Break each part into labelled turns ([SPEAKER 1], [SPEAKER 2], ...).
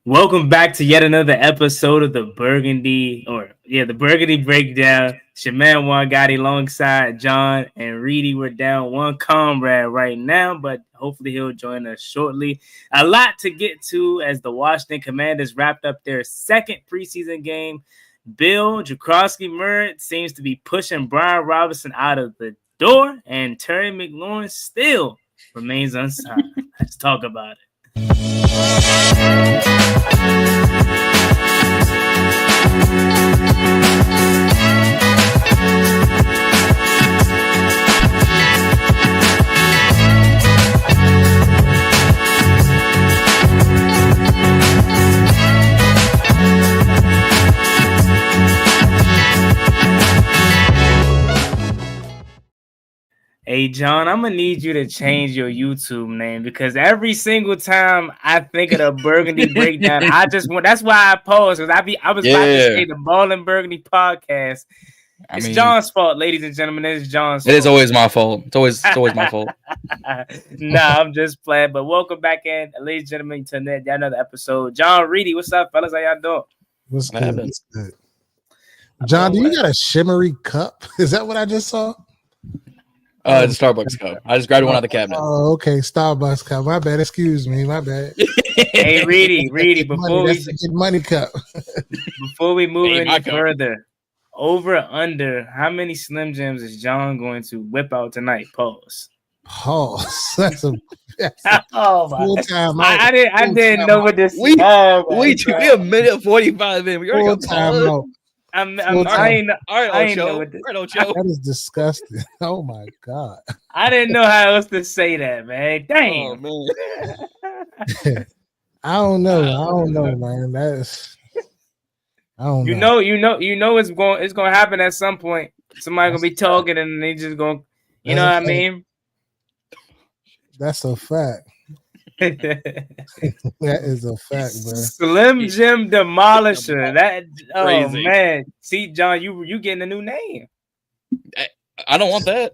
[SPEAKER 1] Welcome back to yet another episode of the Burgundy Breakdown. It's your man Juan Gotti alongside Jon and Reedie. We're down one comrade right now, but hopefully he'll join us shortly. A lot to get to as the Washington Commanders wrapped up their second preseason game. Bill Jakrowski-Murray seems to be pushing Brian Robinson out of the door, and Terry McLaurin still remains unsigned. Let's talk about it. Hey, Jon, I'm gonna need you to change your YouTube name because every single time I think of the Burgundy Breakdown, that's why I paused because I was about to say the Ballin In Burgundy podcast. It's Jon's fault, ladies and gentlemen. It's Jon's fault.
[SPEAKER 2] It is always my fault. It's always my fault.
[SPEAKER 1] Nah, I'm just playing. But welcome back in, ladies and gentlemen, to another episode. Jon, Reedie, what's up, fellas? How y'all doing?
[SPEAKER 3] What's good? Jon, do you got a shimmery cup? Is that what I just saw?
[SPEAKER 2] The Starbucks cup. I just grabbed one out of the cabinet.
[SPEAKER 3] Oh, okay. Starbucks cup. My bad. Excuse me. My bad.
[SPEAKER 1] Hey, Reedie,
[SPEAKER 3] that's a good money cup.
[SPEAKER 1] Before we move any further, over or under, how many Slim Jims is Jon going to whip out tonight? Pause.
[SPEAKER 3] That's a
[SPEAKER 1] oh my!
[SPEAKER 3] Full-time
[SPEAKER 1] I didn't know what this.
[SPEAKER 2] We a minute 45 in. We already got
[SPEAKER 3] time out.
[SPEAKER 1] I ain't know what this.
[SPEAKER 3] That is disgusting. Oh my god!
[SPEAKER 1] I didn't know how else to say that, man. Damn.
[SPEAKER 2] Oh,
[SPEAKER 3] man. I don't know, man. I don't know.
[SPEAKER 1] You know it's gonna happen at some point. Somebody gonna be talking and they just gonna, you know what I mean?
[SPEAKER 3] That's a fact. That is a fact, bro.
[SPEAKER 1] Slim Jim Demolisher. That
[SPEAKER 2] crazy.
[SPEAKER 1] Man. See, Jon, you getting a new name.
[SPEAKER 2] I don't want that.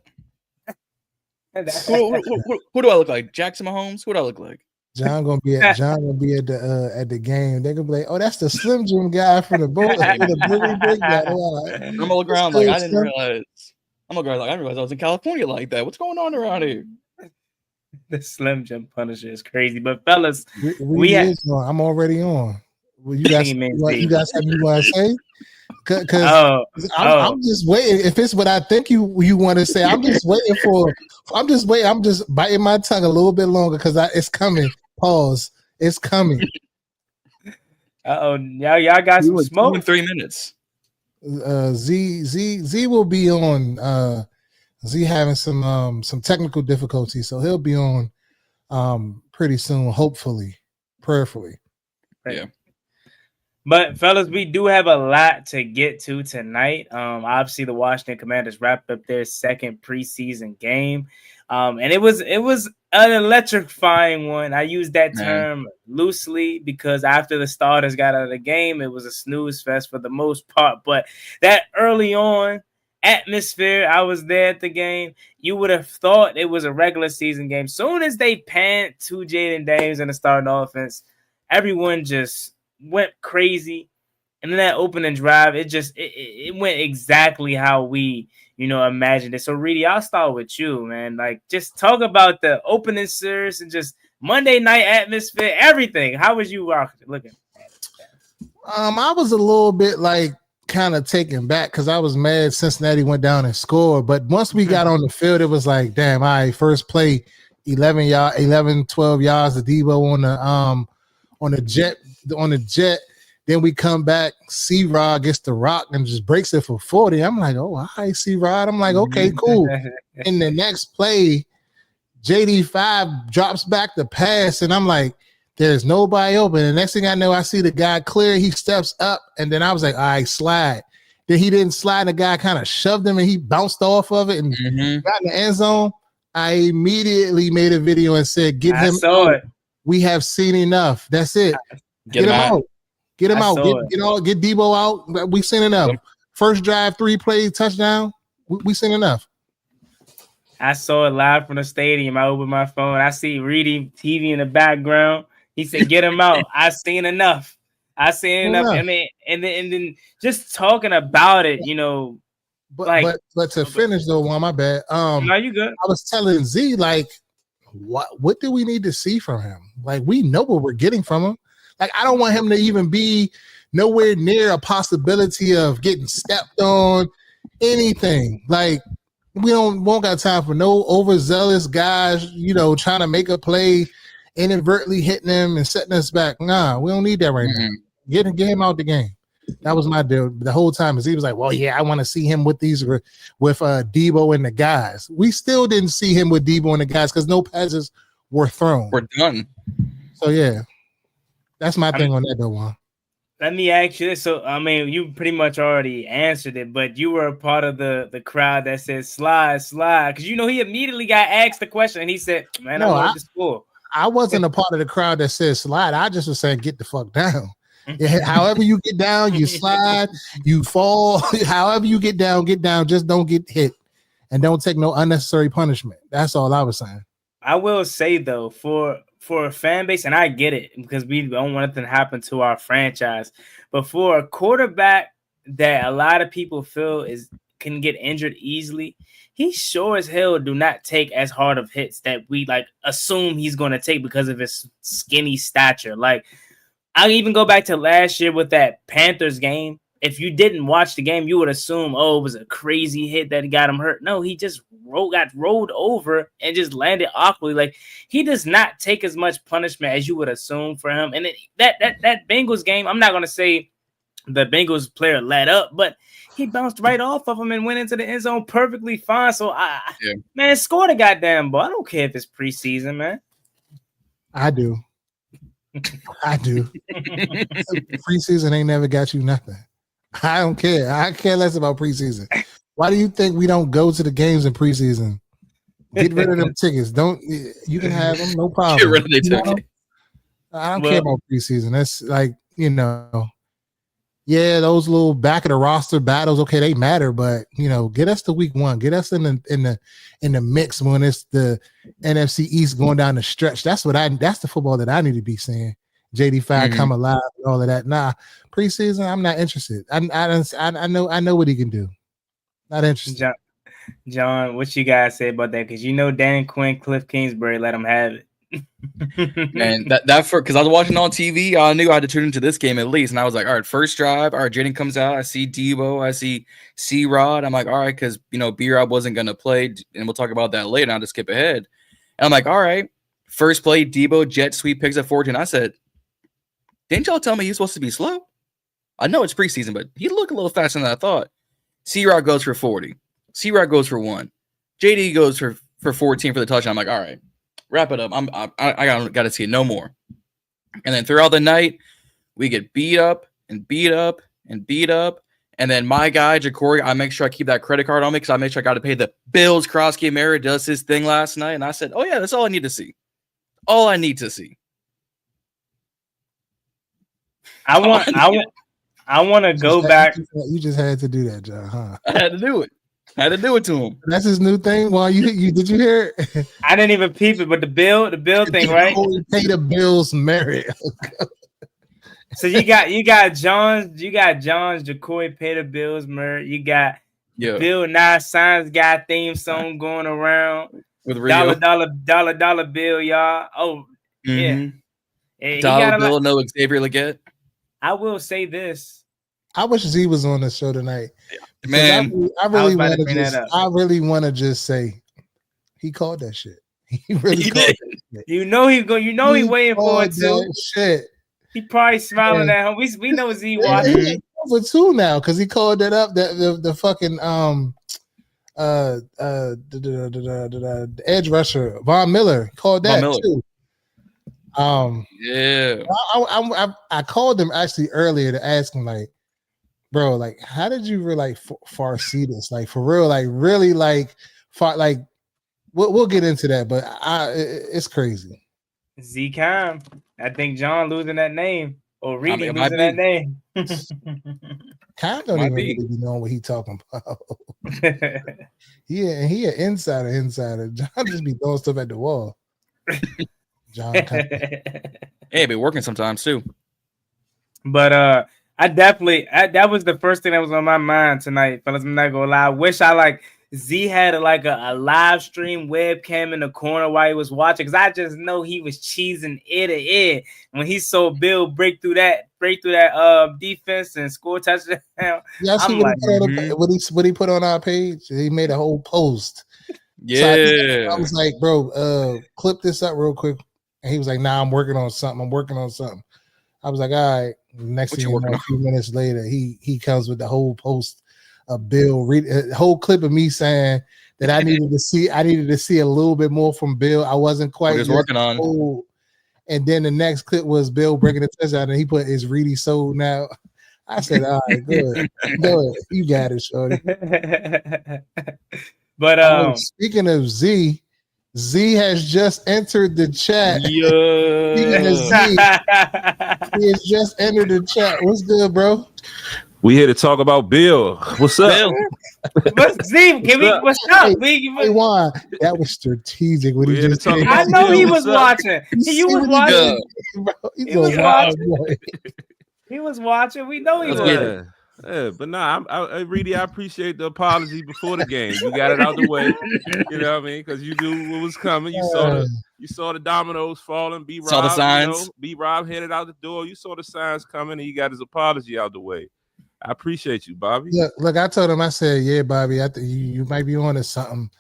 [SPEAKER 2] Who do I look like? Jackson Mahomes? Who do I look like?
[SPEAKER 3] Jon gonna be at the game. They're gonna be like, oh, that's the Slim Jim guy from the Burgundy Breakdown.
[SPEAKER 2] I'm gonna look around like I didn't realize I was in California like that. What's going on around here?
[SPEAKER 1] The Slim Jim Punisher is crazy, but fellas,
[SPEAKER 3] I'm already on. Well, you got something you want to say? Because I'm just waiting. If it's what I think you want to say, I'm just waiting. I'm just biting my tongue a little bit longer because it's coming. Pause. It's coming.
[SPEAKER 1] Y'all got some smoke
[SPEAKER 2] in 3 minutes.
[SPEAKER 3] Zee will be on. Zee having some technical difficulties, so he'll be on pretty soon, hopefully, prayerfully.
[SPEAKER 2] Yeah.
[SPEAKER 1] But fellas, we do have a lot to get to tonight. Obviously, the Washington Commanders wrapped up their second preseason game, and it was an electrifying one. I use that term loosely because after the starters got out of the game, it was a snooze fest for the most part. But that early on atmosphere, I was there at the game. You would have thought it was a regular season game. Soon as they panned to Jaden Daniels in the starting offense, everyone just went crazy. And then that opening drive, it went exactly how we, imagined it. So Reedie, I'll start with you, man. Like, just talk about the opening series and just Monday night atmosphere, everything. How was you looking at it?
[SPEAKER 3] I was a little bit like kind of taken back because I was mad Cincinnati went down and scored. But once we got on the field, it was like, damn, all right, first play, 12 yards of Debo on the jet. Then we come back, C-Rod gets the rock and just breaks it for 40. I'm like, oh, all right, C-Rod. I'm like, okay, cool. In the next play, JD5 drops back the pass, and I'm like, there's nobody open. And next thing I know, I see the guy clear. He steps up, and then I was like, all right, slide. Then he didn't slide. The guy kind of shoved him, and he bounced off of it and got in the end zone. I immediately made a video and said, get him out. We have seen enough. That's it. Get him out. Get him out. Get Debo out. We've seen enough. First drive, 3 plays, touchdown. We've seen enough.
[SPEAKER 1] I saw it live from the stadium. I opened my phone. I see Reedie TV in the background. He said, "Get him out. I've seen enough. I seen enough." I mean, and then just talking about it,
[SPEAKER 3] But to finish though, Juan, my bad.
[SPEAKER 1] No, you good.
[SPEAKER 3] I was telling Z like, what do we need to see from him? Like, we know what we're getting from him. Like, I don't want him to even be nowhere near a possibility of getting stepped on, anything. Like, we won't got time for no overzealous guys, trying to make a play, inadvertently hitting him and setting us back. Nah, we don't need that right now. Get him out the game. That was my deal the whole time. He was like, "Well, yeah, I want to see him with Debo and the guys." We still didn't see him with Debo and the guys because no passes were thrown.
[SPEAKER 2] We're done.
[SPEAKER 3] So yeah, that's my thing on that though, Juan.
[SPEAKER 1] Let me ask you this. So, I mean, you pretty much already answered it, but you were a part of the crowd that said slide, because he immediately got asked the question and he said, "Man, I'm going to school."
[SPEAKER 3] I wasn't a part of the crowd that said slide. I just was saying, "Get the fuck down." However you get down, you slide, you fall. However you get down, just don't get hit and don't take no unnecessary punishment. That's all I was saying.
[SPEAKER 1] I will say though, for a fan base, and I get it because we don't want nothing to happen to our franchise, but for a quarterback that a lot of people feel can get injured easily, he sure as hell do not take as hard of hits that we assume he's going to take because of his skinny stature. Like, I'll even go back to last year with that Panthers game. If you didn't watch the game, you would assume, it was a crazy hit that got him hurt. No, he just got rolled over and just landed awkwardly. Like, he does not take as much punishment as you would assume for him. And that Bengals game, I'm not going to say the Bengals player let up, but he bounced right off of him and went into the end zone perfectly fine. So, man, score the goddamn ball. I don't care if it's preseason, man.
[SPEAKER 3] I do. Preseason ain't never got you nothing. I don't care. I care less about preseason. Why do you think we don't go to the games in preseason? Get rid of them tickets. You can have them, no problem.
[SPEAKER 2] Get rid of the tickets.
[SPEAKER 3] I don't care about preseason. That's those little back of the roster battles, okay, they matter, but get us to week 1. Get us in the mix when it's the NFC East going down the stretch. That's the football that I need to be seeing. JD5 come alive and all of that. Nah, preseason, I'm not interested. I know what he can do. Not interested.
[SPEAKER 1] John, what you guys say about that? Because Dan Quinn, Cliff Kingsbury let him have it.
[SPEAKER 2] Man, because I was watching on TV, I knew I had to tune into this game at least, and I was like, all right, first drive, all right, Jaden comes out, I see Debo, I see C-Rod, I'm like, all right, because B-Rob wasn't gonna play, and we'll talk about that later, and I'll just skip ahead, and I'm like, all right, first play, Debo jet sweep picks up 14. I said, didn't y'all tell me he's supposed to be slow? I know it's preseason, but he looked a little faster than I thought. C-Rod goes for 40, C-Rod goes for 1, JD goes for 14 for the touchdown. I'm like, all right, wrap it up. I got to see it no more. And then throughout the night, we get beat up and beat up and beat up. And then my guy, Jacory, I make sure I keep that credit card on me because I make sure I got to pay the bills. Krosky Mary does his thing last night. And I said, oh, yeah, that's all I need to see. All I need to see.
[SPEAKER 1] I want to go back.
[SPEAKER 3] You just had to do that, John, huh?
[SPEAKER 2] I had to do it. I had to do it to him.
[SPEAKER 3] That's his new thing. Well, did you hear it?
[SPEAKER 1] I didn't even peep it, but the bill thing, right?
[SPEAKER 3] Pay the bills, merit.
[SPEAKER 1] So you got John's, Jacory pay the bills, merit. You got Bill Nye Signs got theme song going around
[SPEAKER 2] with
[SPEAKER 1] dollar bill, y'all. Oh yeah,
[SPEAKER 2] dollar bill, no Xavier Leggett.
[SPEAKER 1] I will say this.
[SPEAKER 3] I wish Z was on the show tonight.
[SPEAKER 2] Yeah. Man,
[SPEAKER 3] I really want to just say he called that shit. He really called that shit.
[SPEAKER 1] He waiting for it too.
[SPEAKER 3] Shit.
[SPEAKER 1] He probably smiling at him. We know Z watching.
[SPEAKER 3] He's over 2 now because he called that up. The fucking the edge rusher Von Miller called that too. I called him actually earlier to ask him, like, bro, like, how did you really far see this? Like, for real, like, really, like, far, like, we'll get into that, but it's crazy.
[SPEAKER 1] Z-Cam. I think John losing that name or Reedie losing that name.
[SPEAKER 3] Cam don't even really know what he talking about. he an insider. John just be throwing stuff at the wall. John
[SPEAKER 2] Hey, be working sometimes too.
[SPEAKER 1] But that was the first thing that was on my mind tonight, fellas. I'm not gonna lie. I wish I Z had a live stream webcam in the corner while he was watching, because I just know he was cheesing ear to ear when he saw Bill break through that defense and score a touchdown.
[SPEAKER 3] Yeah, I see what he put on our page. He made a whole post.
[SPEAKER 2] Yeah,
[SPEAKER 3] so I was like, bro, clip this up real quick. And he was like, nah, I'm working on something. I was like, all right. Next thing you know, a few minutes later, he comes with the whole post of Bill, a whole clip of me saying that I needed to see a little bit more from Bill. I wasn't quite
[SPEAKER 2] working on.
[SPEAKER 3] Old. And then the next clip was Bill breaking the touchdown, and he put his Reedie sold now. I said, all right, good. You got it, shorty.
[SPEAKER 1] But
[SPEAKER 3] speaking of Z has just entered the chat.
[SPEAKER 2] Yeah.
[SPEAKER 3] He has just entered the chat. What's good, bro?
[SPEAKER 4] We here to talk about Bill. What's up?
[SPEAKER 2] Bill?
[SPEAKER 1] What's Z? What's up?
[SPEAKER 3] Hey, Juan, that was strategic. What he just said.
[SPEAKER 1] I know he was watching. He was watching. He was watching. He was watching. We know he was.
[SPEAKER 4] Yeah, but nah, Reedie, I appreciate the apology before the game. You got it out the way. You know what I mean? Because you knew what was coming. You saw the dominoes falling. B-Rob,
[SPEAKER 2] saw the signs.
[SPEAKER 4] B-Rob headed out the door. You saw the signs coming, and he got his apology out the way. I appreciate you, Bobby.
[SPEAKER 3] Look, I told him, I said, yeah, Bobby, I think you might be on to something.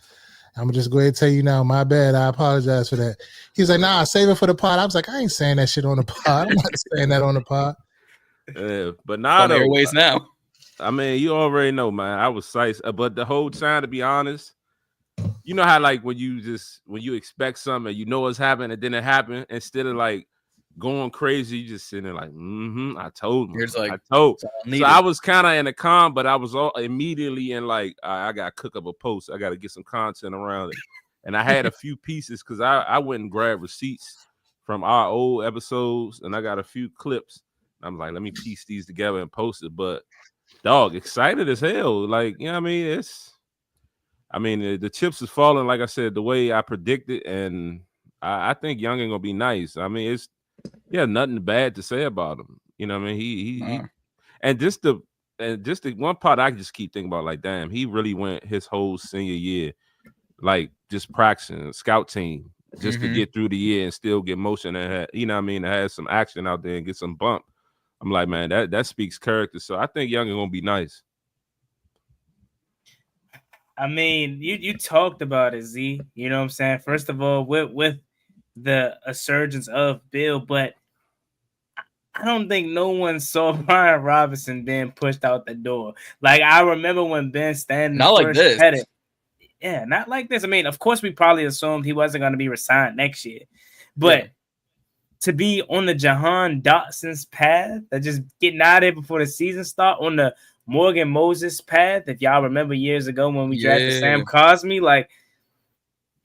[SPEAKER 3] I'm gonna just go ahead and tell you now, my bad. I apologize for that. He's like, nah, save it for the pod. I was like, I ain't saying that shit on the pod. I'm not saying that on the pod.
[SPEAKER 4] But now
[SPEAKER 2] airways now.
[SPEAKER 4] I mean, you already know, man. I was psyched, but the whole time, to be honest, you know how when you expect something, you know what's happening, and then it happened, instead of going crazy, you just sitting there I told him.
[SPEAKER 2] You're just like,
[SPEAKER 4] I told. So I was kind of in a calm, but I was all immediately in I got to cook up a post. I got to get some content around it, and I had a few pieces because I went and grabbed receipts from our old episodes, and I got a few clips. I'm like, let me piece these together and post it. But dog, excited as hell. You know what I mean? The chips is falling, like I said, the way I predicted, and I think Young ain't gonna be nice. I mean, nothing bad to say about him. You know what I mean? He and just the one part I just keep thinking about, damn, he really went his whole senior year just practicing, scout team, just to get through the year and still get motion and have some action out there and get some bump. I'm like, man, that speaks character. So I think Young is gonna be nice.
[SPEAKER 1] I mean, you talked about it, Z. You know what I'm saying? First of all, with the resurgence of Bill, but I don't think no one saw Brian Robinson being pushed out the door. I remember when Ben Standing
[SPEAKER 2] not like this.
[SPEAKER 1] Yeah, not like this. I mean, of course, we probably assumed he wasn't going to be resigned next year, but to be on the Jahan Dotson's path, that just getting out of there before the season start, on the Morgan Moses path, if y'all remember years ago when we drafted Sam Cosmi,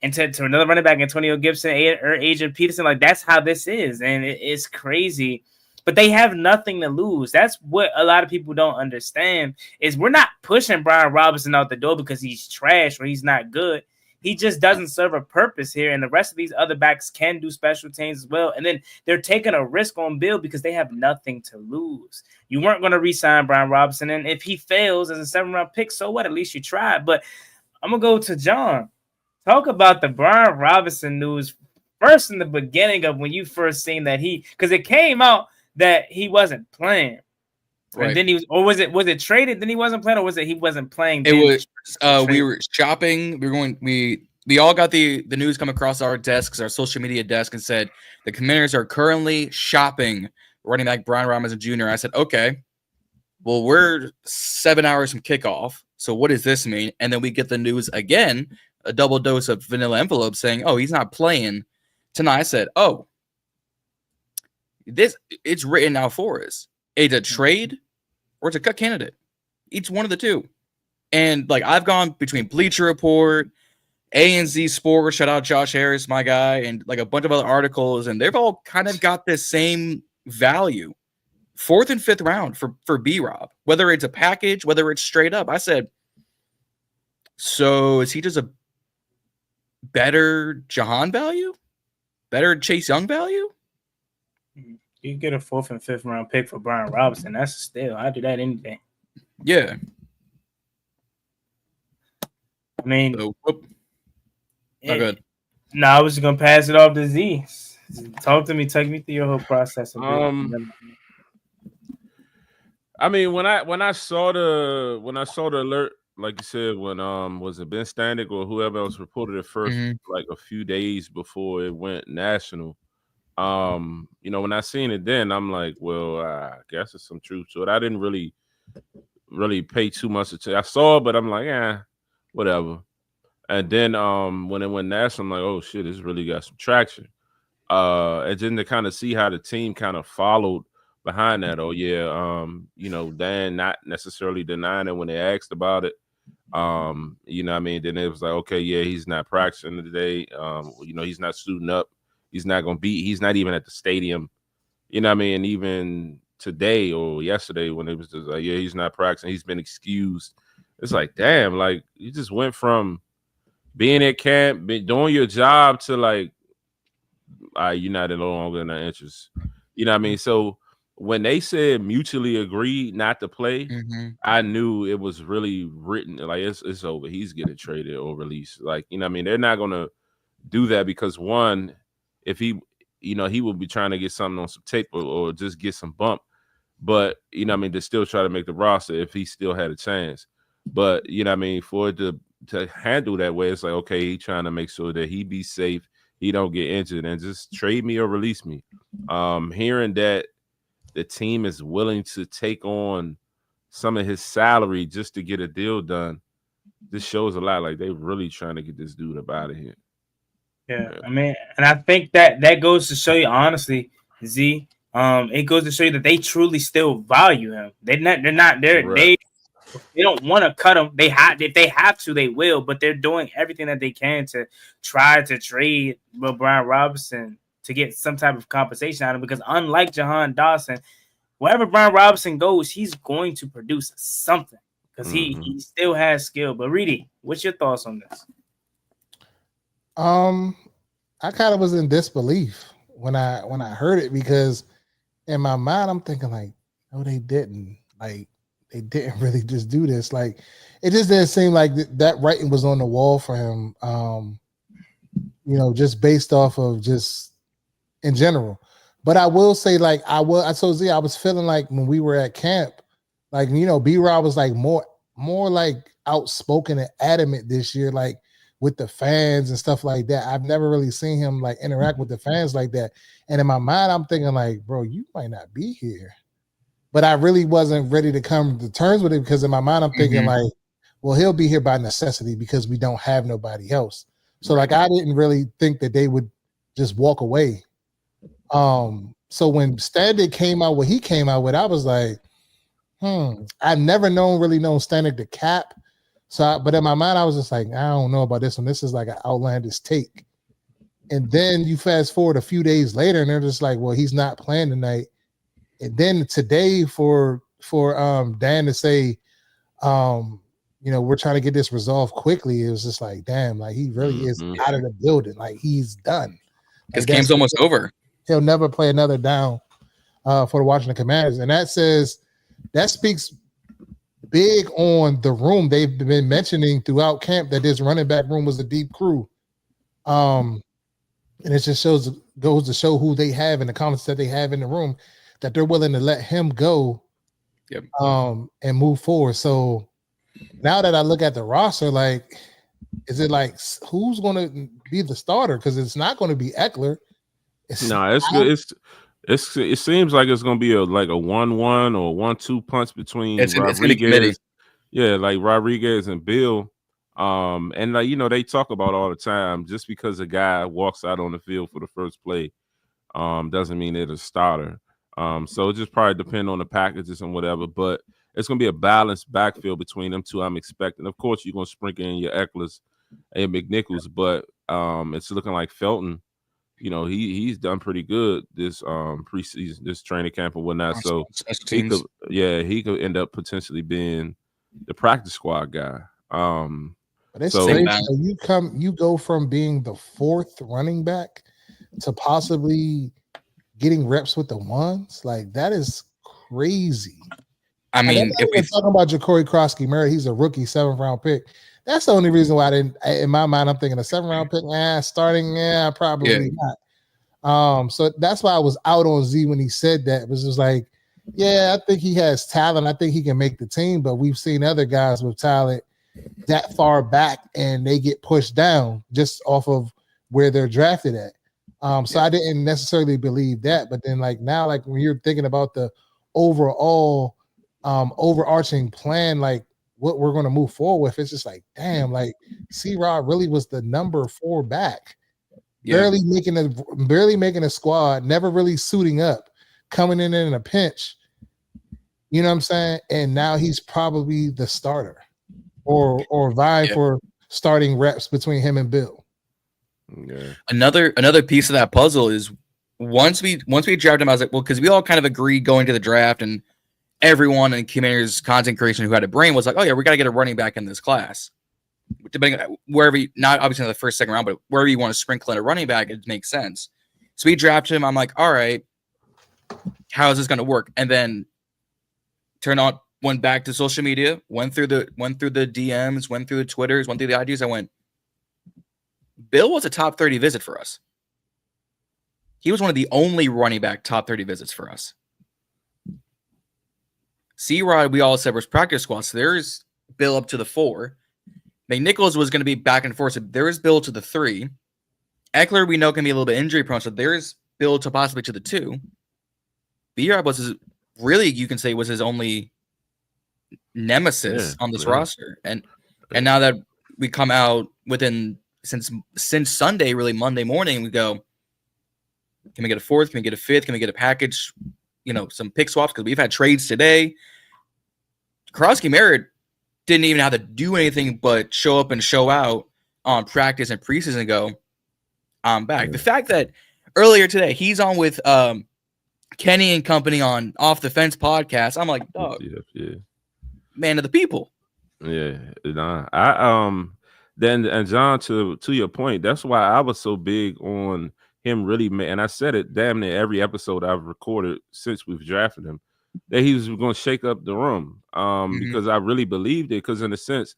[SPEAKER 1] and to another running back, Antonio Gibson or Adrian Peterson, that's how this is, and it's crazy. But they have nothing to lose. That's what a lot of people don't understand, is we're not pushing Brian Robinson out the door because he's trash or he's not good. He just doesn't serve a purpose here, and the rest of these other backs can do special teams as well. And then they're taking a risk on Bill because they have nothing to lose. You weren't going to re-sign Brian Robinson, and if he fails as a 7-round pick, so what? At least you tried. But I'm going to go to John. Talk about the Brian Robinson news first in the beginning of when you first seen that because it came out that he wasn't playing. Right. And then was it traded? Then he wasn't playing, or was it he wasn't playing?
[SPEAKER 2] It was. We were shopping. We all got the news come across our desks, our social media desk, and said the Commanders are currently shopping running back Brian Robinson Jr. I said, okay, well, we're 7 hours from kickoff. So what does this mean? And then we get the news again, a double dose of vanilla envelope saying, oh, he's not playing tonight. I said, oh, it's written now for us. It's a trade or it's a cut candidate. It's one of the two. And I've gone between Bleacher Report, A&Z Sports, shout out Josh Harris, my guy, and a bunch of other articles, and they've all kind of got this same value. 4th and 5th round for B-Rob, whether it's a package, whether it's straight up. I said, so is he just a better Jahan value? better Chase Young value.
[SPEAKER 1] You get a 4th and 5th round pick for Brian Robinson. That's a steal. I do that any day.
[SPEAKER 2] Yeah.
[SPEAKER 1] I mean,
[SPEAKER 2] good.
[SPEAKER 1] No, I was just gonna pass it off to Z. Talk to me. Take me through your whole process.
[SPEAKER 4] I mean, when I saw the alert, like you said, when was it Ben Standick or whoever else reported it first, like a few days before it went national. When I seen it then, I'm like, well, I guess there's some truth to it. I didn't really pay too much attention. I saw it, but I'm like, whatever. And then when it went national, I'm like, oh shit, it's really got some traction. And then to kind of see how the team kind of followed behind that. Oh yeah, Dan not necessarily denying it when they asked about it. Then it was like, okay, yeah, he's not practicing today. He's not suiting up. He's not gonna be. He's not even at the stadium. Even today or yesterday when it was just like, yeah, he's not practicing. He's been excused. It's like, damn, like you just went from being at camp, doing your job to like, you're not no longer in the interest. So when they said mutually agreed not to play, I knew it was really written. Like it's over. He's getting traded or released. Like, they're not gonna do that because one, if he will be trying to get something on some tape or just get some bump. But to still try to make the roster if he still had a chance. But for it to handle that way, it's like, okay, he trying to make sure that he be safe, he don't get injured, and just trade me or release me. Hearing that the team is willing to take on some of his salary just to get a deal done, this shows a lot. Like they really trying to get this dude up out of here.
[SPEAKER 1] Yeah, I mean, and I think that goes to show you, honestly, Z. It goes to show you that they truly still value him. They don't want to cut him. If they have to, they will. But they're doing everything that they can to try to trade Brian Robinson to get some type of compensation out of him. Because unlike Jahan Dawson, wherever Brian Robinson goes, he's going to produce something because he still has skill. But Reedie, what's your thoughts on this?
[SPEAKER 3] I kind of was in disbelief when I heard it because in my mind I'm thinking like, no, they didn't. Like they didn't really just do this. Like it just didn't seem like that writing was on the wall for him. Just based off of just in general. But I will say, like I told Z, I was feeling like when we were at camp, like B-Rob was like more like outspoken and adamant this year, like with the fans and stuff like that. I've never really seen him like interact with the fans like that. And in my mind, I'm thinking like, bro, you might not be here. But I really wasn't ready to come to terms with it because in my mind, I'm thinking like, well, he'll be here by necessity because we don't have nobody else. So like, I didn't really think that they would just walk away. So when Standick came out, what he came out with, I was like, I've never really known Standick to cap. So, but in my mind, I was just like, I don't know about this one. This is like an outlandish take. And then you fast forward a few days later, and they're just like, well, he's not playing tonight. And then today, for Dan to say, we're trying to get this resolved quickly, it was just like, damn, like he really is out of the building. Like he's done.
[SPEAKER 2] His game's almost over.
[SPEAKER 3] He'll never play another down for the Washington Commanders. And that speaks big on the room. They've been mentioning throughout camp that this running back room was a deep crew. And it just goes to show who they have and the confidence that they have in the room, that they're willing to let him go and move forward. So now that I look at the roster, like, is it like who's going to be the starter? Because it's not going to be Eckler.
[SPEAKER 4] It's good. It seems like it's going to be a 1-1 or 1-2 punch between Rodriguez. Yeah, like Rodriguez and Bill. And they talk about all the time, just because a guy walks out on the field for the first play doesn't mean it's a starter. So it just probably depend on the packages and whatever, but it's going to be a balanced backfield between them two, I'm expecting. Of course, you're going to sprinkle in your Ecklers and McNichols, but it's looking like Felton, he's done pretty good this preseason, this training camp and whatnot. So he could end up potentially being the practice squad guy.
[SPEAKER 3] But it's crazy. You go from being the fourth running back to possibly getting reps with the ones. Like that is crazy.
[SPEAKER 2] I mean, if
[SPEAKER 3] we're
[SPEAKER 2] we
[SPEAKER 3] talking about Ja'Cory Krosky-Murray, he's a rookie 7th round pick. That's the only reason why I didn't. In my mind, I'm thinking a 7th round pick. Starting, probably not. So that's why I was out on Z when he said that. It was just like, yeah, I think he has talent. I think he can make the team. But we've seen other guys with talent that far back, and they get pushed down just off of where they're drafted at. So I didn't necessarily believe that. But then, like now, like when you're thinking about the overall overarching plan, like what we're going to move forward with, it's just like, damn, like C-Rod really was the number 4 back, barely making a squad, never really suiting up, coming in a pinch. You know what I'm saying? And now he's probably the starter, or vying for starting reps between him and Bill.
[SPEAKER 4] Yeah.
[SPEAKER 2] Another piece of that puzzle is once we drafted him, I was like, well, because we all kind of agreed going to the draft, and everyone in Commander's content creation who had a brain was like, oh yeah, we got to get a running back in this class. Depending on wherever, not obviously in the first, second round, but wherever you want to sprinkle in a running back, it makes sense. So we drafted him. I'm like, all right, how is this going to work? And then went back to social media, went through the DMs, went through the Twitters, went through the IDs. I went, Bill was a top 30 visit for us. He was one of the only running back top 30 visits for us. C-Rod, we all said was practice squad. So there's Bill up to the 4. McNichols was going to be back and forth. So there's Bill to the 3. Eckler, we know, can be a little bit injury prone. So there's Bill to possibly to the 2. B-Rod was really, you can say, was his only nemesis on this roster. And now that we come out since Sunday, really Monday morning, we go, can we get a 4th? Can we get a 5th? Can we get a package? Some pick swaps, because we've had trades today. Krosky-Murray didn't even have to do anything but show up and show out on practice and preseason and go, I'm back. The fact that earlier today he's on with Kenny and company on Off the Fence podcast, I'm like, dog, man of the people.
[SPEAKER 4] Yeah, then and John, to your point, that's why I was so big on him really, and I said it damn near every episode I've recorded since we've drafted him, that he was going to shake up the room, because I really believed it. Because in a sense,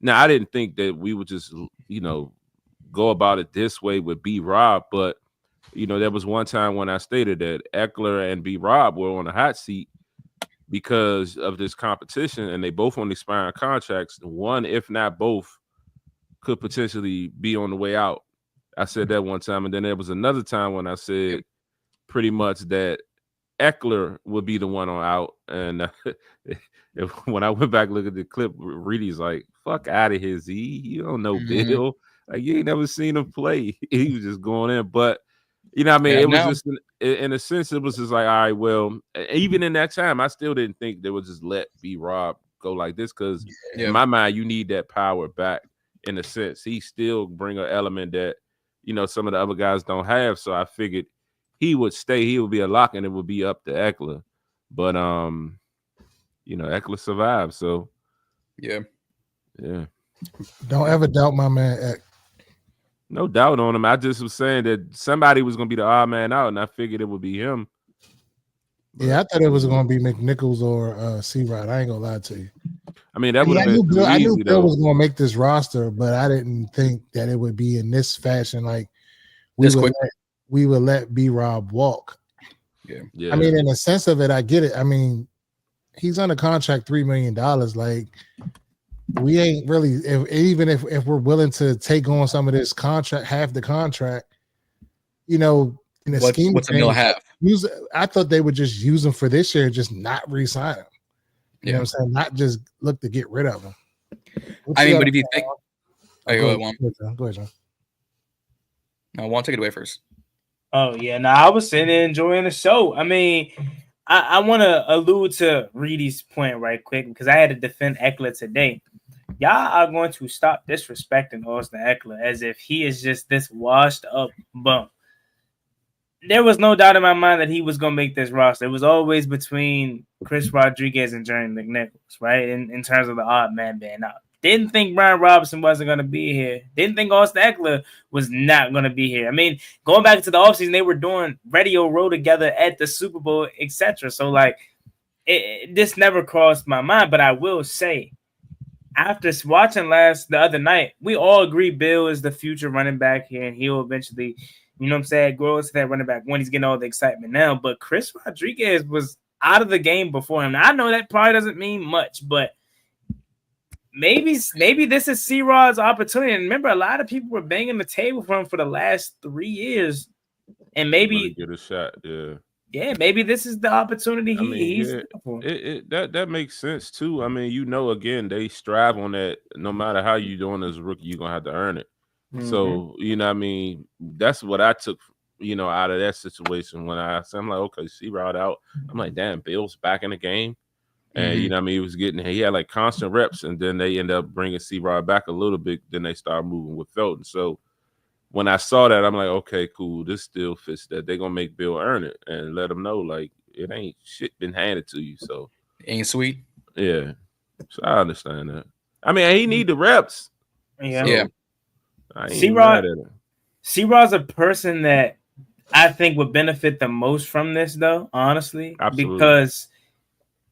[SPEAKER 4] now I didn't think that we would just go about it this way with B-Rob, but there was one time when I stated that Eckler and B-Rob were on the hot seat because of this competition, and they both on expiring contracts. One, if not both, could potentially be on the way out. I said that one time, and then there was another time when I said pretty much that Eckler would be the one on out. And when I went back look at the clip, Reedie's like, "Fuck out of here, Z. You don't know Bill. Like you ain't never seen him play. He was just going in." But it was just in a sense, it was just like, all right, well, even in that time, I still didn't think they would just let B-Rob go like this, because in my mind, you need that power back. In a sense, he still bring an element that some of the other guys don't have. So I figured he would stay. He would be a lock, and it would be up to Eckler. But Eckler survived. So yeah.
[SPEAKER 3] Don't ever doubt my man Eck.
[SPEAKER 4] No doubt on him. I just was saying that somebody was going to be the odd man out, and I figured it would be him. But,
[SPEAKER 3] I thought it was going to be McNichols or C-Rod. I ain't going to lie to you.
[SPEAKER 4] I mean, that would have been
[SPEAKER 3] I knew
[SPEAKER 4] easy,
[SPEAKER 3] Bill
[SPEAKER 4] though.
[SPEAKER 3] was going to make this roster, but I didn't think that it would be in this fashion. Like we would let B-Rob walk.
[SPEAKER 4] Yeah.
[SPEAKER 3] I mean, in the sense of it, I get it. I mean, he's under contract $3 million. Like we ain't really, if we're willing to take on some of this contract, half the contract, in the scheme.
[SPEAKER 2] What's a mill half?
[SPEAKER 3] I thought they would just use him for this year and just not re-sign him. You know what I'm saying? Not just look to get rid of him.
[SPEAKER 2] But if you think,
[SPEAKER 3] go ahead, John.
[SPEAKER 2] No, I want to take it away first.
[SPEAKER 1] Oh yeah, I was sitting there enjoying the show. I mean, I want to allude to Reedie's point right quick, because I had to defend Eckler today. Y'all are going to stop disrespecting Austin Eckler as if he is just this washed up bum. There was no doubt in my mind that he was going to make this roster. It was always between Chris Rodriguez and Jerry McNichols, right? In terms of the odd man being out. Didn't think Brian Robinson wasn't going to be here. Didn't think Austin Eckler was not going to be here. I mean, going back to the offseason, they were doing radio row together at the Super Bowl, etc. So, like, this never crossed my mind. But I will say, after watching the other night, we all agree Bill is the future running back here, and he'll eventually, you know what I'm saying, grow into that running back when he's getting all the excitement now. But Chris Rodriguez was out of the game before him. Now, I know that probably doesn't mean much, but maybe this is C-Rod's opportunity. And remember, a lot of people were banging the table for him for the last 3 years. And maybe
[SPEAKER 4] get a shot,
[SPEAKER 1] yeah, maybe this is the opportunity he's looking for.
[SPEAKER 4] That makes sense too. I mean, again, they strive on that. No matter how you doing as a rookie, you're gonna have to earn it. Mm-hmm. So, what I mean? That's what I took, out of that situation when I'm like, okay, C-Rod out. I'm like, damn, Bill's back in the game. And, he had like constant reps, and then they end up bringing C-Rod back a little bit. Then they start moving with Felton. So when I saw that, I'm like, okay, cool. This still fits that. They're going to make Bill earn it and let him know, like, it ain't shit been handed to you. So
[SPEAKER 2] ain't sweet.
[SPEAKER 4] Yeah. So I understand that. I mean, he need the reps.
[SPEAKER 1] Yeah.
[SPEAKER 4] So
[SPEAKER 1] C-Rod's a person that I think would benefit the most from this, though, honestly.
[SPEAKER 4] Absolutely.
[SPEAKER 1] Because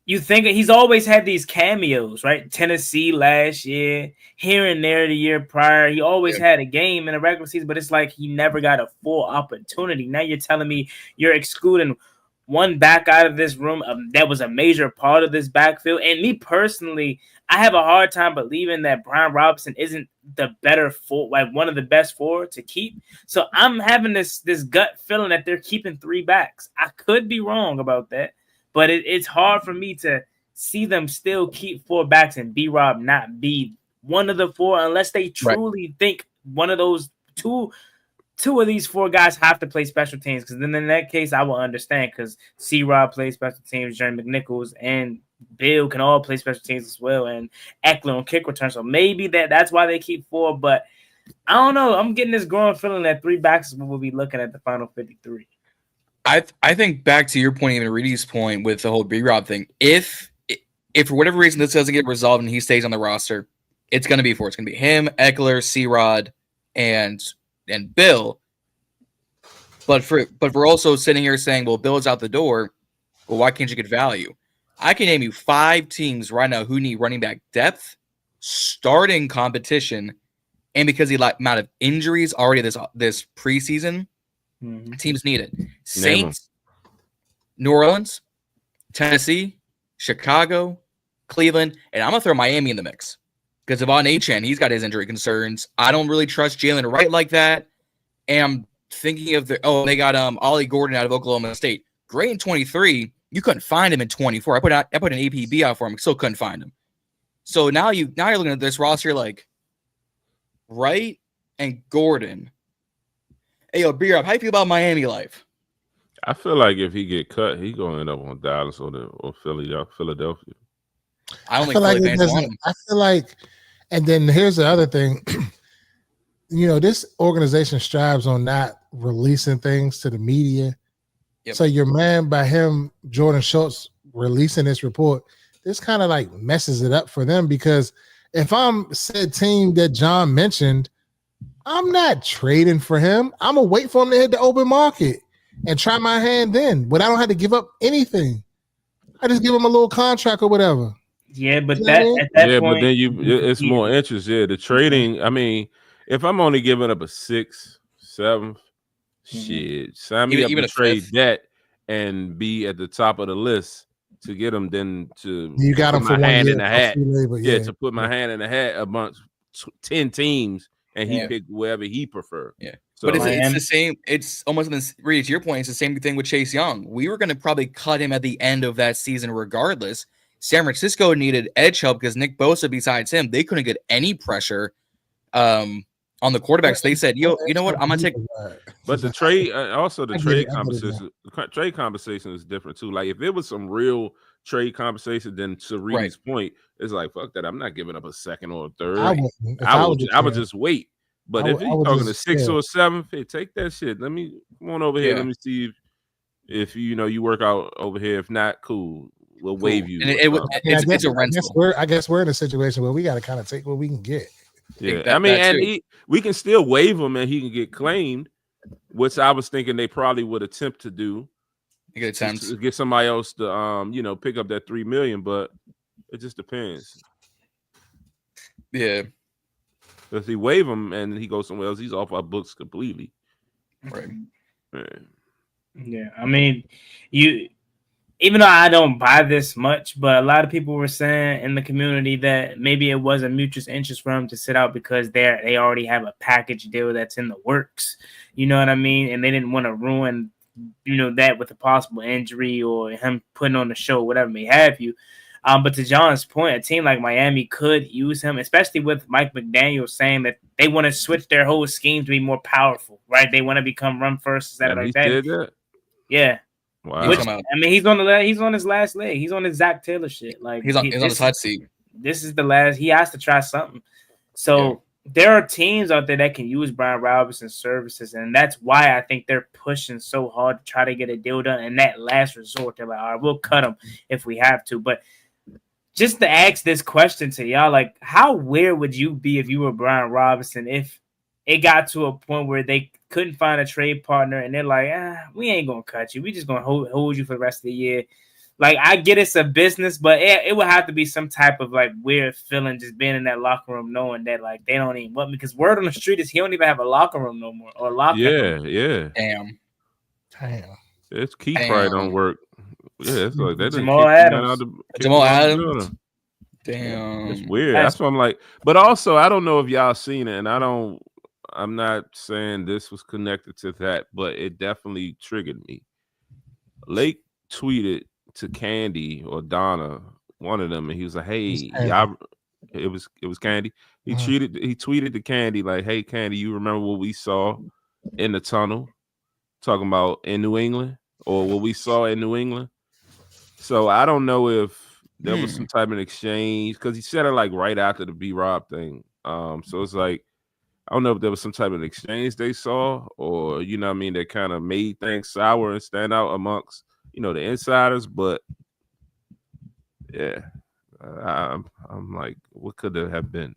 [SPEAKER 1] you think he's always had these cameos, right? Tennessee last year, here and there the year prior. He always had a game in a regular season, but it's like he never got a full opportunity. Now you're telling me you're excluding one back out of this room that was a major part of this backfield. And me personally, I have a hard time believing that Brian Robinson isn't the better one of the best four to keep. So I'm having this gut feeling that they're keeping 3 backs. I could be wrong about that. But it's hard for me to see them still keep 4 backs and B-Rob not be one of the 4 unless they truly think one of those two of these 4 guys have to play special teams. Because then in that case, I will understand because C-Rob plays special teams, Jerry McNichols, and Bill can all play special teams as well, and Eckler on kick return. So maybe that's why they keep 4. But I don't know. I'm getting this growing feeling that 3 backs is what we'll be looking at the final 53.
[SPEAKER 2] I think back to your point, even Reedie's point with the whole B-Rob thing. If for whatever reason this doesn't get resolved and he stays on the roster, it's going to be 4. It's going to be him, Eckler, C-Rod, and Bill. But we're also sitting here saying, well, Bill's out the door. Well, why can't you get value? I can name you 5 teams right now who need running back depth, starting competition, and because of the amount of injuries already this preseason. Teams need it. Saints, New Orleans, Tennessee, Chicago, Cleveland, and I'm going to throw Miami in the mix because of on Achane, he's got his injury concerns. I don't really trust Jalen Wright like that. And I'm thinking of they got Ollie Gordon out of Oklahoma State. Great in 23. You couldn't find him in 24. I put an APB out for him. Still couldn't find him. So now you're looking at this roster like Wright and Gordon. Hey, yo, B-Rob, how you feel about Miami life?
[SPEAKER 4] I feel like if he get cut, he gonna end up on Dallas or Philadelphia.
[SPEAKER 2] I don't think Philly fans want him.
[SPEAKER 3] I feel like, and then here's the other thing. This organization strives on not releasing things to the media. Yep. So your man, by him, Jordan Schultz, releasing this report, this kind of like messes it up for them because if I'm said team that John mentioned, I'm not trading for him. I'm going to wait for him to hit the open market and try my hand then. But I don't have to give up anything. I just give him a little contract or whatever.
[SPEAKER 1] Yeah, but at that point,
[SPEAKER 4] but then it's more interest. Yeah, the trading. I mean, if I'm only giving up a 6th, 7th, shit, sign me up to trade that and be at the top of the list to get him. Then
[SPEAKER 3] you got him for
[SPEAKER 4] my hand in the hat.
[SPEAKER 3] Labor,
[SPEAKER 4] to put my hand in the hat amongst 10 teams. And he picked wherever he preferred.
[SPEAKER 2] Yeah. So, but it's the same. It's almost Reedie, to your point, it's the same thing with Chase Young. We were going to probably cut him at the end of that season regardless. San Francisco needed edge help because Nick Bosa, besides him, they couldn't get any pressure on the quarterbacks. They said, you know what? I'm going to take.
[SPEAKER 4] But the trade, trade conversation is different too. Like if it was some real trade conversation, then to Reedie's point, it's like, fuck that. I'm not giving up a 2nd or a 3rd. I would just wait. But if you're talking to 6th or 7th, hey, take that shit. Let me come on over here. Let me see if you work out over here. If not, cool. we'll waive you.
[SPEAKER 2] It's a rental.
[SPEAKER 3] I guess we're in a situation where we got to kind of take what we can get.
[SPEAKER 4] Yeah, I mean, we can still waive him and he can get claimed, which I was thinking they probably would attempt to do. To get somebody else to pick up that $3 million, but it just depends.
[SPEAKER 2] Yeah.
[SPEAKER 4] If he waive him and he goes somewhere else, he's off our books completely.
[SPEAKER 2] Right.
[SPEAKER 1] Yeah. I mean, even though I don't buy this much, but a lot of people were saying in the community that maybe it was a mutual interest for him to sit out because they already have a package deal that's in the works. You know what I mean? And they didn't want to ruin, that with a possible injury or him putting on the show, whatever may have you. But to John's point, a team like Miami could use him, especially with Mike McDaniel saying that they want to switch their whole scheme to be more powerful, right? They want to become run first instead of like that.
[SPEAKER 4] Did that.
[SPEAKER 1] Yeah.
[SPEAKER 4] Wow.
[SPEAKER 1] Which, I mean, he's on his last leg. He's on his Zach Taylor shit. Like
[SPEAKER 2] he's on his hot seat.
[SPEAKER 1] This is the last. He has to try something. So there are teams out there that can use Brian Robinson's services, and that's why I think they're pushing so hard to try to get a deal done. And that last resort, they're like, all right, we'll cut him if we have to. But just to ask this question to y'all, like, how weird would you be if you were Brian Robinson if it got to a point where they couldn't find a trade partner and they're like, we ain't gonna cut you. We just gonna hold you for the rest of the year. Like, I get it's a business, but it would have to be some type of like weird feeling just being in that locker room knowing that like they don't even want me, because word on the street is he don't even have a locker room no more or locker room.
[SPEAKER 4] Yeah.
[SPEAKER 2] Damn.
[SPEAKER 4] It's key probably don't work. Yeah, it's like that.
[SPEAKER 1] Jamal Adams.
[SPEAKER 2] Damn.
[SPEAKER 4] It's weird. That's what I'm like. But also, I don't know if y'all seen it, and I'm not saying this was connected to that, but it definitely triggered me. Lake tweeted to Candy or Donna, one of them, and he was like, "Hey, y'all," it was Candy. He tweeted to Candy like, "Hey, Candy, you remember what we saw in the tunnel, talking about in New England, or what we saw in New England?" So I don't know if there was some type of exchange, because he said it like right after the B-Rob thing. So it's like, I don't know if there was some type of exchange they saw, or you know what I mean, that kind of made things sour and stand out amongst the insiders. But yeah, I'm like, what could there have been?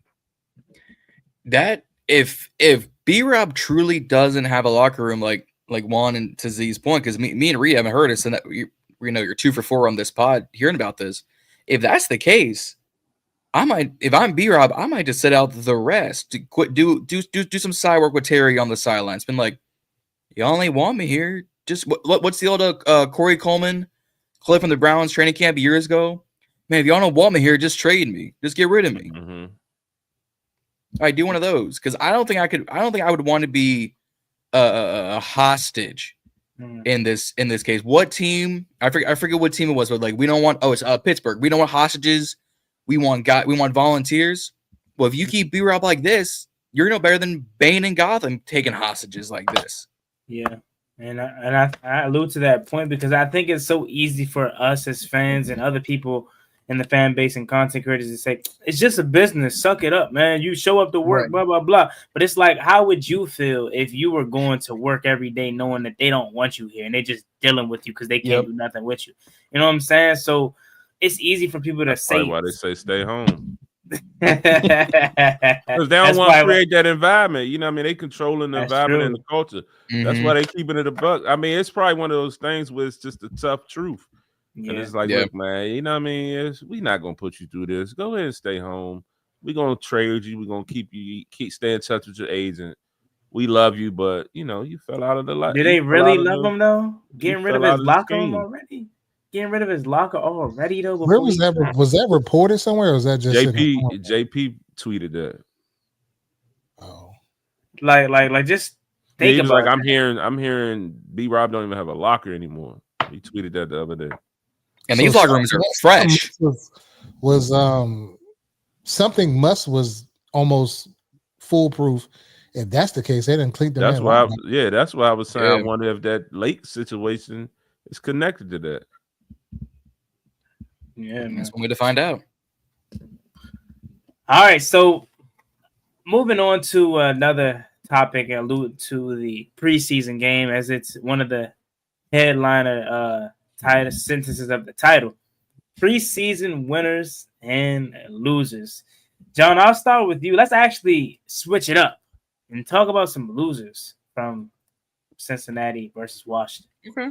[SPEAKER 2] That if B-Rob truly doesn't have a locker room, like Juan and to Zee's point, because me and Reed haven't heard us, and that you're 2 for 4 on this pod hearing about this. If that's the case, if I'm B-Rob, I might just sit out the rest. To quit, do some side work with Terry on the sidelines. Been like, you only want me here. Just what's the old Corey Coleman clip from the Browns training camp years ago? Man, if y'all don't want me here, just trade me. Just get rid of me.
[SPEAKER 4] Mm-hmm.
[SPEAKER 2] All right, do one of those, because I don't think I would want to be a hostage in this case. What team? I forget what team it was, but like, we don't want. Oh, it's Pittsburgh. We don't want hostages. We want volunteers. Well, if you keep B-Rob like this, you're no better than Bane and Gotham taking hostages like this.
[SPEAKER 1] Yeah, and I allude to that point because I think it's so easy for us as fans and other people in the fan base and content creators to say, it's just a business. Suck it up, man. You show up to work, right, blah, blah, blah. But it's like, how would you feel if you were going to work every day knowing that they don't want you here and they're just dealing with you because they can't do nothing with you? You know what I'm saying? So it's easy for people to say.
[SPEAKER 4] That's why they say stay home. Because they don't want to create that environment. You know what I mean? They controlling the environment and the culture. Mm-hmm. That's why they keeping it a buck. I mean, it's probably one of those things where it's just a tough truth. Yeah. And it's like, look, man, you know what I mean? We're not going to put you through this. Go ahead and stay home. We're going to trade you. We're going to stay in touch with your agent. We love you, but, you fell out of the life.
[SPEAKER 1] Did they really love him, though? Getting rid of his locker room already? Getting rid of his locker already, though?
[SPEAKER 3] Where was that? Was that reported somewhere, or was that just
[SPEAKER 4] JP tweeted that?
[SPEAKER 3] Oh,
[SPEAKER 1] like just think about.
[SPEAKER 4] Like, I'm hearing B-Rob don't even have a locker anymore. He tweeted that the other day.
[SPEAKER 2] And these locker rooms are fresh.
[SPEAKER 3] Was something was almost foolproof. If that's the case, they didn't clean them.
[SPEAKER 4] That's why. That's why I was saying. I wonder if that Lake situation is connected to that.
[SPEAKER 1] Yeah, man.
[SPEAKER 2] That's one way to find out.
[SPEAKER 1] All right, so moving on to another topic, allude to the preseason game, as it's one of the headliner title sentences of the title. preseason winners and losers. John, I'll start with you. Let's actually switch it up and talk about some losers from Cincinnati versus Washington.
[SPEAKER 2] Okay.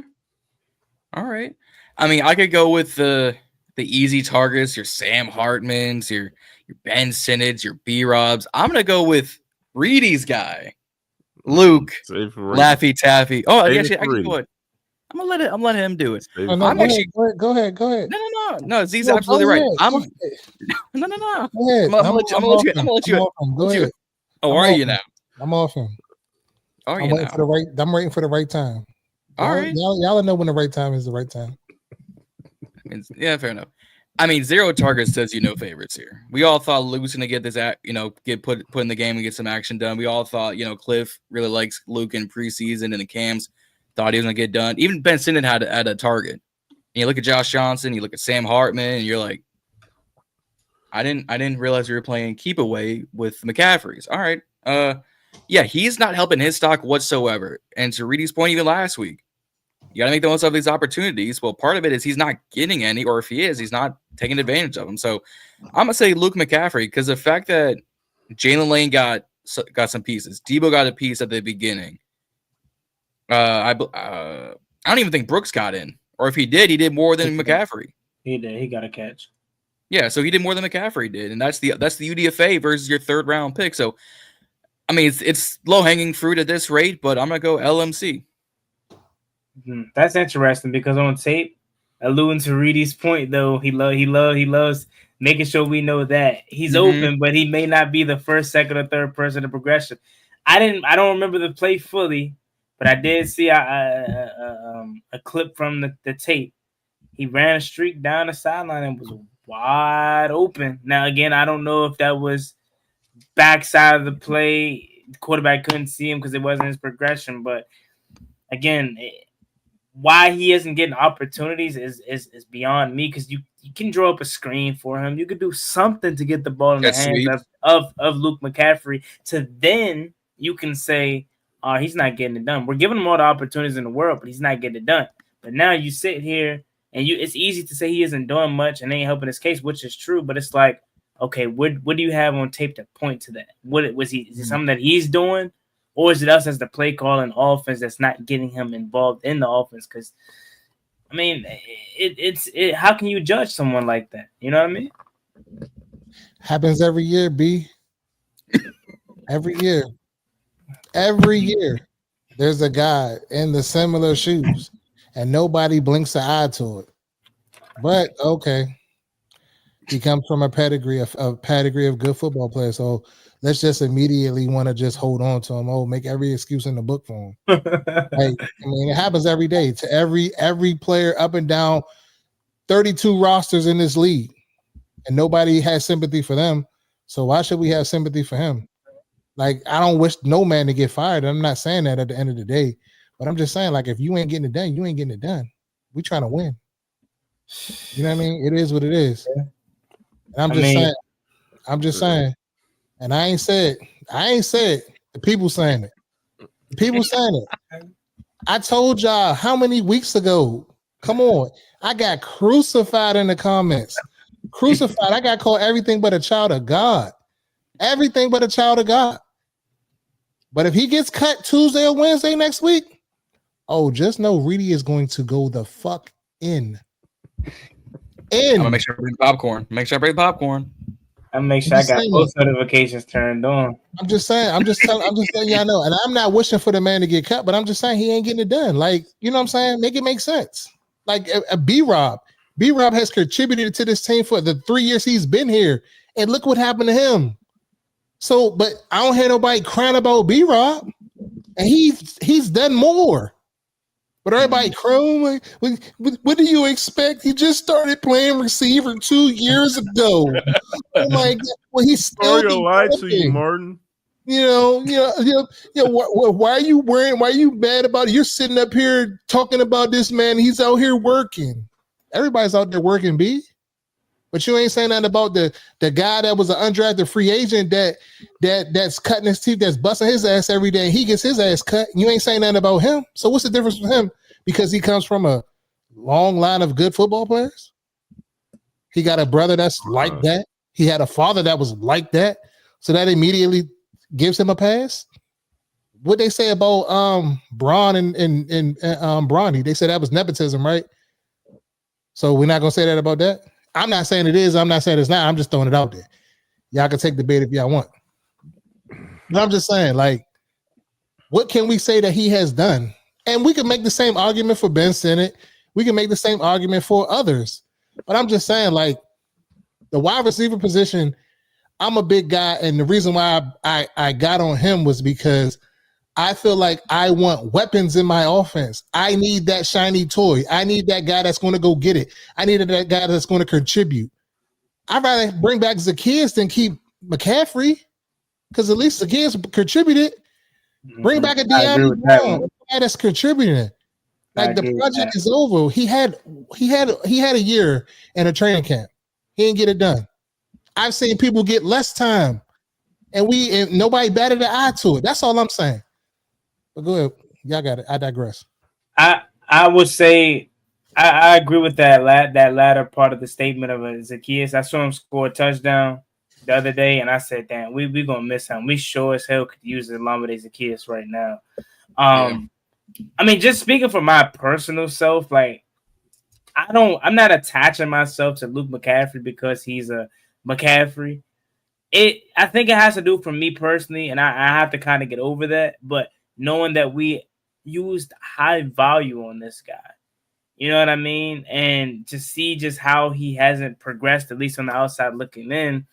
[SPEAKER 2] All right. I mean, I could go with the easy targets, your Sam Hartmans, your Ben Sinnons, your B-Robs. I'm gonna go with Reedie's guy, Luke Laffy Taffy. Oh, actually, go ahead. I'm gonna let him do it.
[SPEAKER 3] Go ahead.
[SPEAKER 2] No. Zee's absolutely right.
[SPEAKER 3] No.
[SPEAKER 2] I'm gonna let you.
[SPEAKER 3] Go ahead.
[SPEAKER 2] Oh, are you now?
[SPEAKER 3] I'm off him. I'm waiting for the right time.
[SPEAKER 2] All right.
[SPEAKER 3] Y'all know when the right time is the right time.
[SPEAKER 2] Yeah, fair enough. I mean, 0 targets says no favorites here. We all thought Luke was gonna get this get put in the game and get some action done. We all thought, Cliff really likes Luke in preseason and the cams, thought he was gonna get done. Even Ben Sinnen had a target. And you look at Josh Johnson, you look at Sam Hartman, and you're like, I didn't realize you were playing keep away with McCaffrey's. All right. Yeah, he's not helping his stock whatsoever. And to Reedie's point, even last week, you got to make the most of these opportunities. Well, part of it is he's not getting any, or if he is, he's not taking advantage of them. So I'm going to say Luke McCaffrey, because the fact that Jalen Lane got some pieces, Debo got a piece at the beginning. I don't even think Brooks got in, or if he did more than McCaffrey.
[SPEAKER 1] He did. He got a catch.
[SPEAKER 2] Yeah, so he did more than McCaffrey did, and that's the UDFA versus your 3rd round pick. So, I mean, it's low hanging fruit at this rate, but I'm gonna go LMC.
[SPEAKER 1] That's interesting because on tape, alluding to Reedie's point, though, he loves making sure we know that he's open, but he may not be the first, second, or third person in progression. I don't remember the play fully, but I did see a clip from the tape. He ran a streak down the sideline and was wide open. Now, again, I don't know if that was backside of the play. The quarterback couldn't see him because it wasn't his progression. But again, why he isn't getting opportunities is beyond me, because you can draw up a screen for him. You could do something to get the ball in the hands of Luke McCaffrey, to then you can say, he's not getting it done. We're giving him all the opportunities in the world, but he's not getting it done. But now you sit here and it's easy to say he isn't doing much and ain't helping his case, which is true. But it's like, okay, what do you have on tape to point to that? Is it something that he's doing, or is it us as the play calling offense that's not getting him involved in the offense? Because I mean, it's how can you judge someone like that? You know what I mean?
[SPEAKER 3] Happens every year, B. Every year, there's a guy in the similar shoes, and nobody blinks an eye to it. But okay, he comes from a pedigree of good football players. So let's just immediately want to just hold on to him. Oh, make every excuse in the book for him. It happens every day to every player up and down 32 rosters in this league, and nobody has sympathy for them. So why should we have sympathy for him? Like, I don't wish no man to get fired. I'm not saying that at the end of the day, but I'm just saying, like, if you ain't getting it done, you ain't getting it done. We trying to win. You know what I mean? It is what it is. And I'm just saying, and I ain't said, the people saying it. The people saying it. I told y'all how many weeks ago? Come on. I got crucified in the comments. Crucified. I got called everything but a child of God. Everything but a child of God. But if he gets cut Tuesday or Wednesday next week, just know Reedie is going to go the fuck in.
[SPEAKER 2] I'm gonna make sure I bring popcorn. I'm
[SPEAKER 1] gonna make sure I got post notifications turned on.
[SPEAKER 3] I'm just saying y'all know. And I'm not wishing for the man to get cut, but I'm just saying he ain't getting it done. Like, you know what I'm saying? Make it make sense. Like a B-Rob. B-Rob has contributed to this team for the 3 years he's been here. And look what happened to him. So, but I don't hear nobody crying about B-Rob. And he's done more. But everybody crying, what do you expect? He just started playing receiver 2 years ago. Oh my God. Well, he's still
[SPEAKER 4] lied to you, Martin.
[SPEAKER 3] Why are you mad about it? You're sitting up here talking about this man. He's out here working. Everybody's out there working, B. But you ain't saying nothing about the guy that was an undrafted free agent that's cutting his teeth, that's busting his ass every day. He gets his ass cut. You ain't saying nothing about him. So what's the difference with him? Because he comes from a long line of good football players? He got a brother that's like that. He had a father that was like that. So that immediately gives him a pass. What they say about Braun and Bronny? They said that was nepotism, right? So we're not gonna say that about that. I'm not saying it is. I'm not saying it's not. I'm just throwing it out there. Y'all can take the bait if y'all want. But I'm just saying, like, what can we say that he has done? And we can make the same argument for Ben Sinnott. We can make the same argument for others. But I'm just saying, like, the wide receiver position, I'm a big guy, and the reason why I got on him was because I feel like I want weapons in my offense. I need that shiny toy. I need that guy that's going to go get it. I need that guy that's going to contribute. I'd rather bring back Zacchaeus than keep McCaffrey, because at least Zacchaeus contributed. Bring back a De'Ami Brown, guy that's contributing. Like, the project is over. He had a year in a training camp. He didn't get it done. I've seen people get less time, and nobody batted an eye to it. That's all I'm saying. But go ahead, y'all got it. I digress.
[SPEAKER 1] I would say I agree with that latter part of the statement of Zacchaeus. I saw him score a touchdown the other day, and I said, "Damn, we gonna miss him. We sure as hell could use the Lamade Zacchaeus right now." I mean, just speaking for my personal self, like, I'm not attaching myself to Luke McCaffrey because he's a McCaffrey. I think it has to do for me personally, and I have to kind of get over that. But knowing that we used high value on this guy, you know what I mean? And to see just how he hasn't progressed, at least on the outside looking in,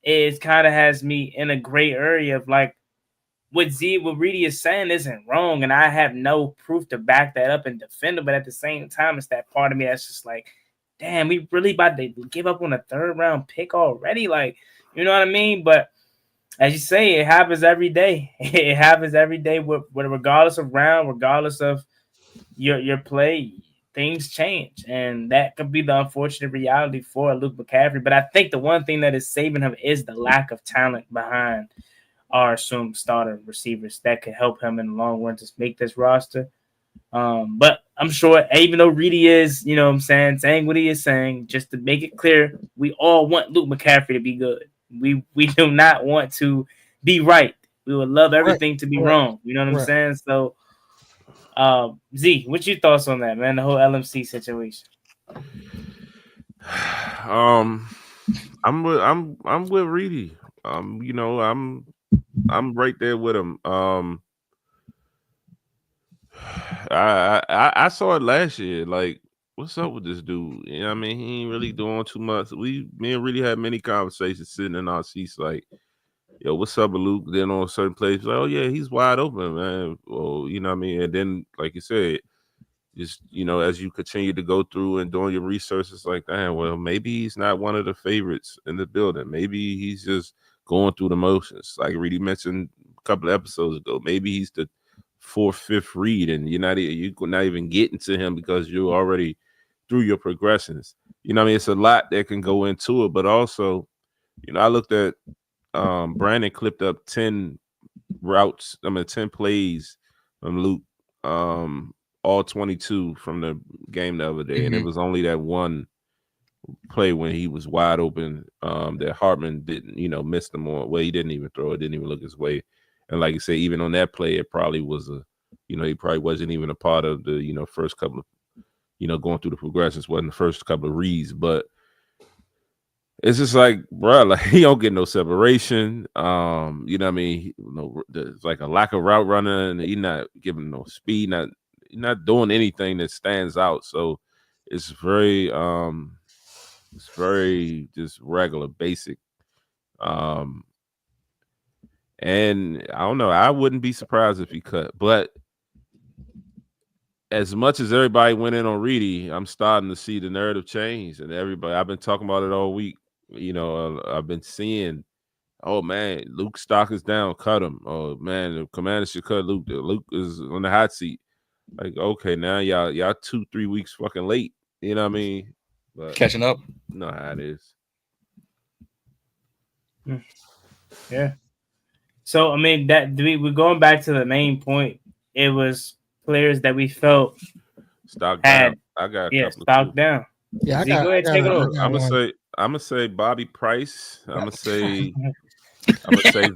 [SPEAKER 1] it kind of has me in a gray area of, like, what Reedie is saying isn't wrong, and I have no proof to back that up and defend it. But at the same time, it's that part of me that's just like, damn, we really about to give up on a 3rd round pick already? Like, you know what I mean? But as you say, it happens every day. It happens every day, regardless of round, regardless of your play, things change. And that could be the unfortunate reality for Luke McCaffrey. But I think the one thing that is saving him is the lack of talent behind our assumed starter receivers that could help him in the long run to make this roster. But I'm sure, even though Reedie is, you know what I'm saying what he is saying, just to make it clear, we all want Luke McCaffrey to be good. We do not want to be right. We would love everything to be wrong. You know what I'm saying? So, Z, what's your thoughts on that, man? The whole LMC situation.
[SPEAKER 4] I'm with Reedie. You know, I'm right there with him. I saw it last year. Like, what's up with this dude? You know what I mean? He ain't really doing too much. Me and really had many conversations sitting in our seats, like, yo, what's up with Luke? Then on certain places, like, oh yeah, he's wide open, man. Well, you know what I mean? And then, like you said, just, you know, as you continue to go through and doing your research, it's like, damn, well, maybe he's not one of the favorites in the building. Maybe he's just going through the motions. Like Reedie mentioned a couple of episodes ago, maybe he's the 4th, 5th read, and you're not even getting to him because you're already through your progressions. You know what I mean? It's a lot that can go into it, but also, you know, I looked at Brandon clipped up 10 routes, 10 plays from Luke, all 22 from the game the other day, and it was only that one play when he was wide open that Hartman didn't, you know, miss them on. Well, he didn't even throw it, didn't even look his way. And like you say, even on that play, it probably was he probably wasn't even a part of the, you know, first couple of, you know, going through the progressions, wasn't the first couple of reads, but it's just like, bro, like, he don't get no separation. You know what I mean? There's like a lack of route running, and he not giving no speed, not doing anything that stands out. So it's very just regular, basic. And I don't know. I wouldn't be surprised if he cut. But as much as everybody went in on Reedie, I'm starting to see the narrative change. And I've been talking about it all week. You know, I've been seeing, oh man, Luke's stock is down, cut him. Oh man, the Commanders should cut Luke. Luke is on the hot seat. Like, okay, now y'all 2-3 weeks fucking late. You know what I mean? But
[SPEAKER 2] catching up.
[SPEAKER 4] You know how it is.
[SPEAKER 1] Yeah. So I mean, we're going back to the main point. It was players that we felt
[SPEAKER 4] stock down. I got a couple
[SPEAKER 1] stock down.
[SPEAKER 3] Yeah,
[SPEAKER 1] go ahead, take it over.
[SPEAKER 4] I'm gonna say I'm gonna say Bobby Price. I'm gonna say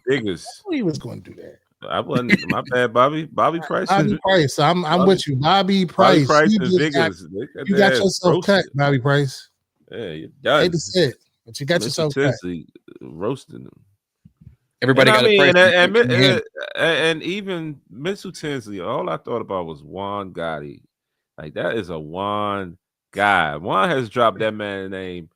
[SPEAKER 4] Biggers.
[SPEAKER 3] He was going to do that.
[SPEAKER 4] I wasn't. My bad, Bobby. Bobby Price.
[SPEAKER 3] Bobby Price. I'm with you. Bobby Price.
[SPEAKER 4] Bobby Price
[SPEAKER 3] You
[SPEAKER 4] and Biggers.
[SPEAKER 3] you got yourself cut, Bobby Price.
[SPEAKER 4] Yeah, you're done.
[SPEAKER 3] Hate to say it, but you got yourself cut.
[SPEAKER 4] Roasting them.
[SPEAKER 2] Everybody got a price.
[SPEAKER 4] And even Mitchell Tinsley, all I thought about was Juan Gotti. Like, that is a Juan guy. Juan has dropped that man's name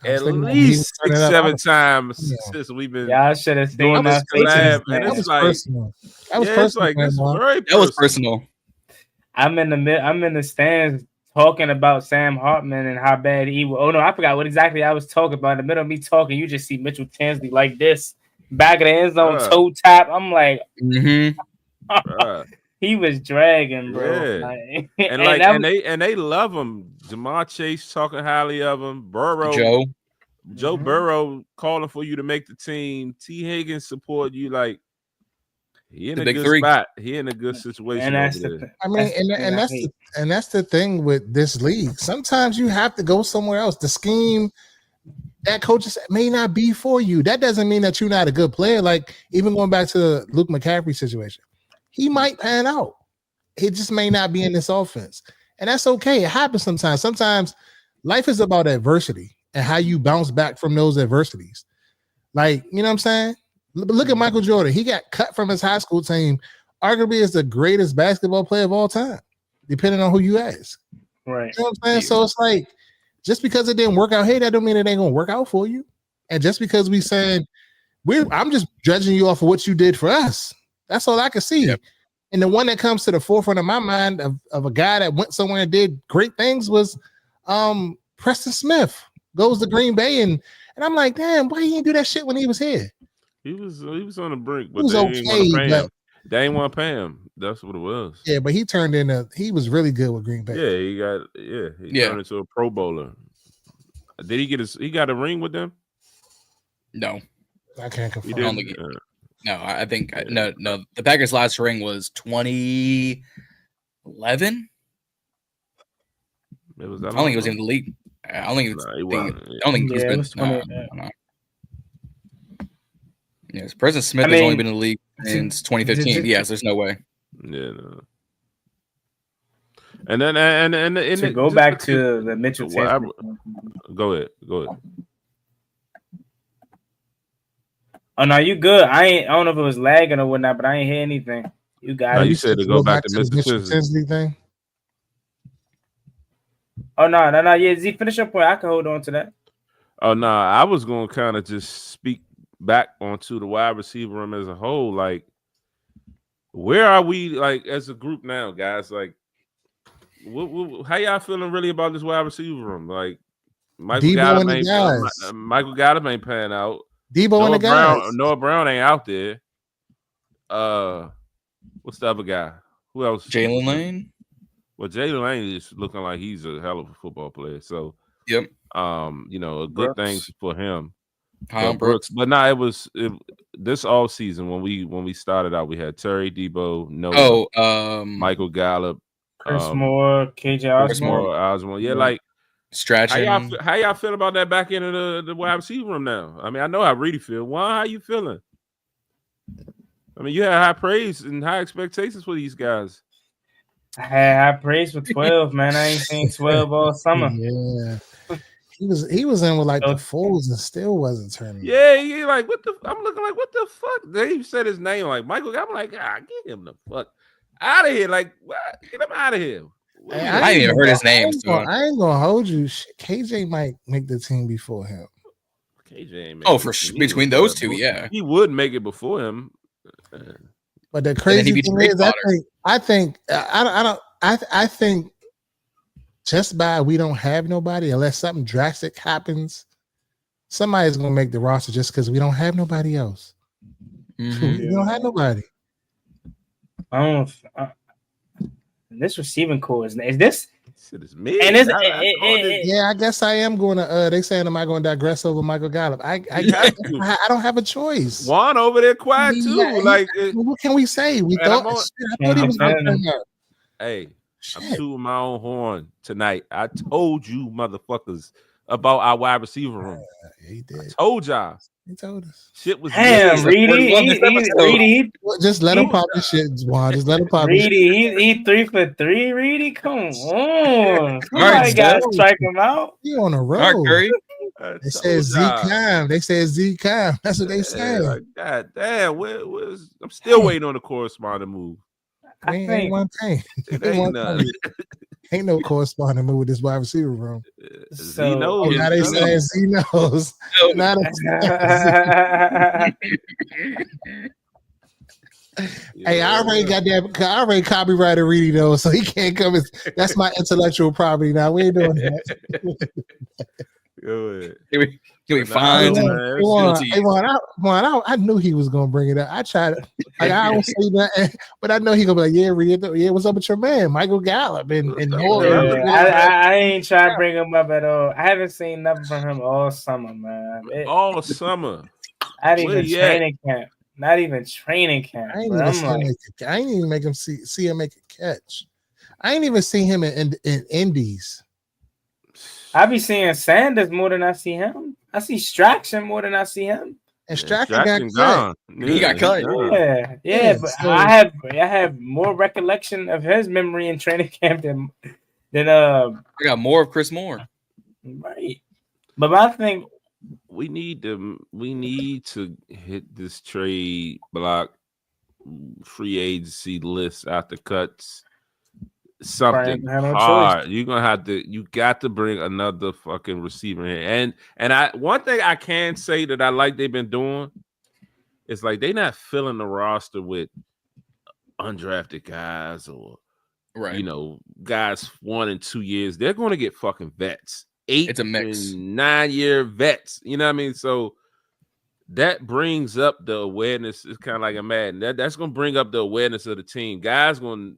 [SPEAKER 4] at least 6-7 times since we've been.
[SPEAKER 1] Yeah, I should have seen
[SPEAKER 4] that collab. And it's like
[SPEAKER 3] personal. That was personal.
[SPEAKER 2] That was personal.
[SPEAKER 1] I'm in the stands talking about Sam Hartman and how bad he was. Oh no, I forgot what exactly I was talking about. In the middle of me talking, you just see Mitchell Tinsley like this, back of the end zone, toe tap. I'm like, he was dragging, bro.
[SPEAKER 4] Yeah. And they love him. Jamar Chase talking highly of him. Burrow, Joe Burrow calling for you to make the team. T. Higgins support you. Like, he in a good spot. He in a good situation over there.
[SPEAKER 3] I mean, and that's the thing with this league. Sometimes you have to go somewhere else. The scheme that coaches may not be for you. That doesn't mean that you're not a good player. Like, even going back to the Luke McCaffrey situation, he might pan out. He just may not be in this offense. And that's okay. It happens sometimes. Sometimes life is about adversity and how you bounce back from those adversities. Like, you know what I'm saying? Look at Michael Jordan. He got cut from his high school team, arguably is the greatest basketball player of all time, depending on who you ask.
[SPEAKER 1] Right.
[SPEAKER 3] You know what I'm saying? So it's like, just because it didn't work out, hey, that don't mean it ain't gonna work out for you. And just because we saying I'm just judging you off of what you did for us. That's all I can see. Yep. And the one that comes to the forefront of my mind of a guy that went somewhere and did great things was Preston Smith goes to Green Bay, and I'm like, damn, why he didn't do that shit when he was here?
[SPEAKER 4] He was on the brink, but they didn't want to pay him. They didn't want to pay him. That's what it was.
[SPEAKER 3] Yeah, but he was really good with Green Bay.
[SPEAKER 4] Yeah, he turned into a Pro Bowler. Did he got a ring with them?
[SPEAKER 2] No.
[SPEAKER 3] I can't confirm.
[SPEAKER 2] No, I think no. The Packers' last ring was 2011. I don't think he was in the league. I don't think he was. No. Yes, President Smith has only been in the league since 2015. Yes, there's no way.
[SPEAKER 4] Yeah, no. And then and
[SPEAKER 1] to go back to the Mitchell.
[SPEAKER 4] Go ahead.
[SPEAKER 1] Oh no, you good. I don't know if it was lagging or whatnot, but I ain't hear anything. You got it.
[SPEAKER 4] You said to go back to Mr.
[SPEAKER 3] Tinsley thing.
[SPEAKER 1] Oh no. Yeah, Z, finish your point. I can hold on to that.
[SPEAKER 4] Oh no, I was gonna kind of just speak back onto the wide receiver room as a whole. Like, where are we, like, as a group now, guys? Like, how y'all feeling really about this wide receiver room? Like, Michael Gallup ain't panning out.
[SPEAKER 3] Debo and the guys.
[SPEAKER 4] Noah Brown ain't out there. What's the other guy? Who else?
[SPEAKER 2] Jalen Lane.
[SPEAKER 4] Well, Jalen Lane is looking like he's a hell of a football player. So,
[SPEAKER 2] yep.
[SPEAKER 4] A good thing for him.
[SPEAKER 2] Brooks.
[SPEAKER 4] But it was this all season when we started out, we had Terry, Debo, Noah, Michael Gallup,
[SPEAKER 1] Chris Moore, KJ
[SPEAKER 4] Osborne. Yeah, like
[SPEAKER 2] stretching.
[SPEAKER 4] How y'all feel about that back end of the wide receiver room now? I mean, I know how Reedie feel. Why? How you feeling? I mean, you had high praise and high expectations for these guys.
[SPEAKER 1] I had high praise for 12, man. I ain't seen 12 all summer.
[SPEAKER 3] Yeah. He was in with like the Foles and still wasn't turning.
[SPEAKER 4] Yeah, he like I'm looking like what the fuck? They said his name like Michael. I'm like, get him the fuck out of here! Like, what? Get him out of here!
[SPEAKER 2] I ain't even heard his name.
[SPEAKER 3] I ain't gonna hold you. KJ might make the team before him.
[SPEAKER 4] KJ ain't.
[SPEAKER 2] Between those two, yeah,
[SPEAKER 4] he would make it before him.
[SPEAKER 3] But the crazy thing is, I think just by we don't have nobody, unless something drastic happens, somebody's gonna make the roster just because we don't have nobody else.
[SPEAKER 2] Mm-hmm.
[SPEAKER 3] We don't have nobody.
[SPEAKER 1] I don't. This receiving core is this.
[SPEAKER 4] Shit is mid.
[SPEAKER 1] And
[SPEAKER 3] yeah, I guess I am going to. They saying, am I going to digress over Michael Gallup? I don't have a choice.
[SPEAKER 4] Juan over there quiet too.
[SPEAKER 3] What can we say? I thought he was going to.
[SPEAKER 4] Hey, I'm tooting my own horn tonight. I told you, motherfuckers, about our wide receiver room.
[SPEAKER 3] He did.
[SPEAKER 4] I told y'all.
[SPEAKER 3] He told us.
[SPEAKER 4] Shit was
[SPEAKER 1] Damn,
[SPEAKER 4] lit.
[SPEAKER 1] Reedie,
[SPEAKER 3] Well, just let him pop his shit, Juan. Just let him pop his shit.
[SPEAKER 1] he 3 for 3, Reedie. Come on. Somebody
[SPEAKER 2] right,
[SPEAKER 1] got to
[SPEAKER 3] Steph.
[SPEAKER 1] strike him out.
[SPEAKER 3] He on the road.
[SPEAKER 2] All right, Curry.
[SPEAKER 3] They said Z-Cam. They said Z-Cam. That's what they said.
[SPEAKER 4] Like, God damn, I'm still waiting on the correspondent move.
[SPEAKER 3] Ain't one thing. Ain't no correspondent move with this wide receiver room.
[SPEAKER 4] Z knows.
[SPEAKER 3] Now they saying Z knows. Now Hey, I already got that. I already copyrighted Reedie though, so he can't come. That's my intellectual property now. We ain't doing that.
[SPEAKER 4] Good.
[SPEAKER 2] Can we find
[SPEAKER 3] I knew he was gonna bring it up. I tried. Like, I don't say that, but I know he gonna be like, "Yeah, Reed, yeah, what's up with your man, Michael Gallup?" And
[SPEAKER 1] I ain't trying to bring him up at all. I haven't seen nothing from him all summer, man.
[SPEAKER 4] All summer.
[SPEAKER 1] Not even training camp. Not even training camp.
[SPEAKER 3] I ain't even make him see him make a catch. I ain't even seen him in Indies.
[SPEAKER 1] I be seeing Sanders more than I see him. I see Straction more than I see him.
[SPEAKER 3] And Straction got cut.
[SPEAKER 2] He got cut.
[SPEAKER 1] Yeah, but so I have more recollection of his memory in training camp than
[SPEAKER 2] I got more of Chris Moore.
[SPEAKER 1] Right. But my thing,
[SPEAKER 4] we need to hit this trade block free agency list after cuts. Something hard. You're gonna have to. You got to bring another fucking receiver in. And one thing I can say that I like they've been doing is like they not filling the roster with undrafted guys or guys 1 and 2 years. They're going to get fucking vets. 8
[SPEAKER 2] it's a mix.
[SPEAKER 4] and 9-year vets. You know what I mean? So that brings up the awareness. It's kind of like a Madden. That's going to bring up the awareness of the team. Guys going,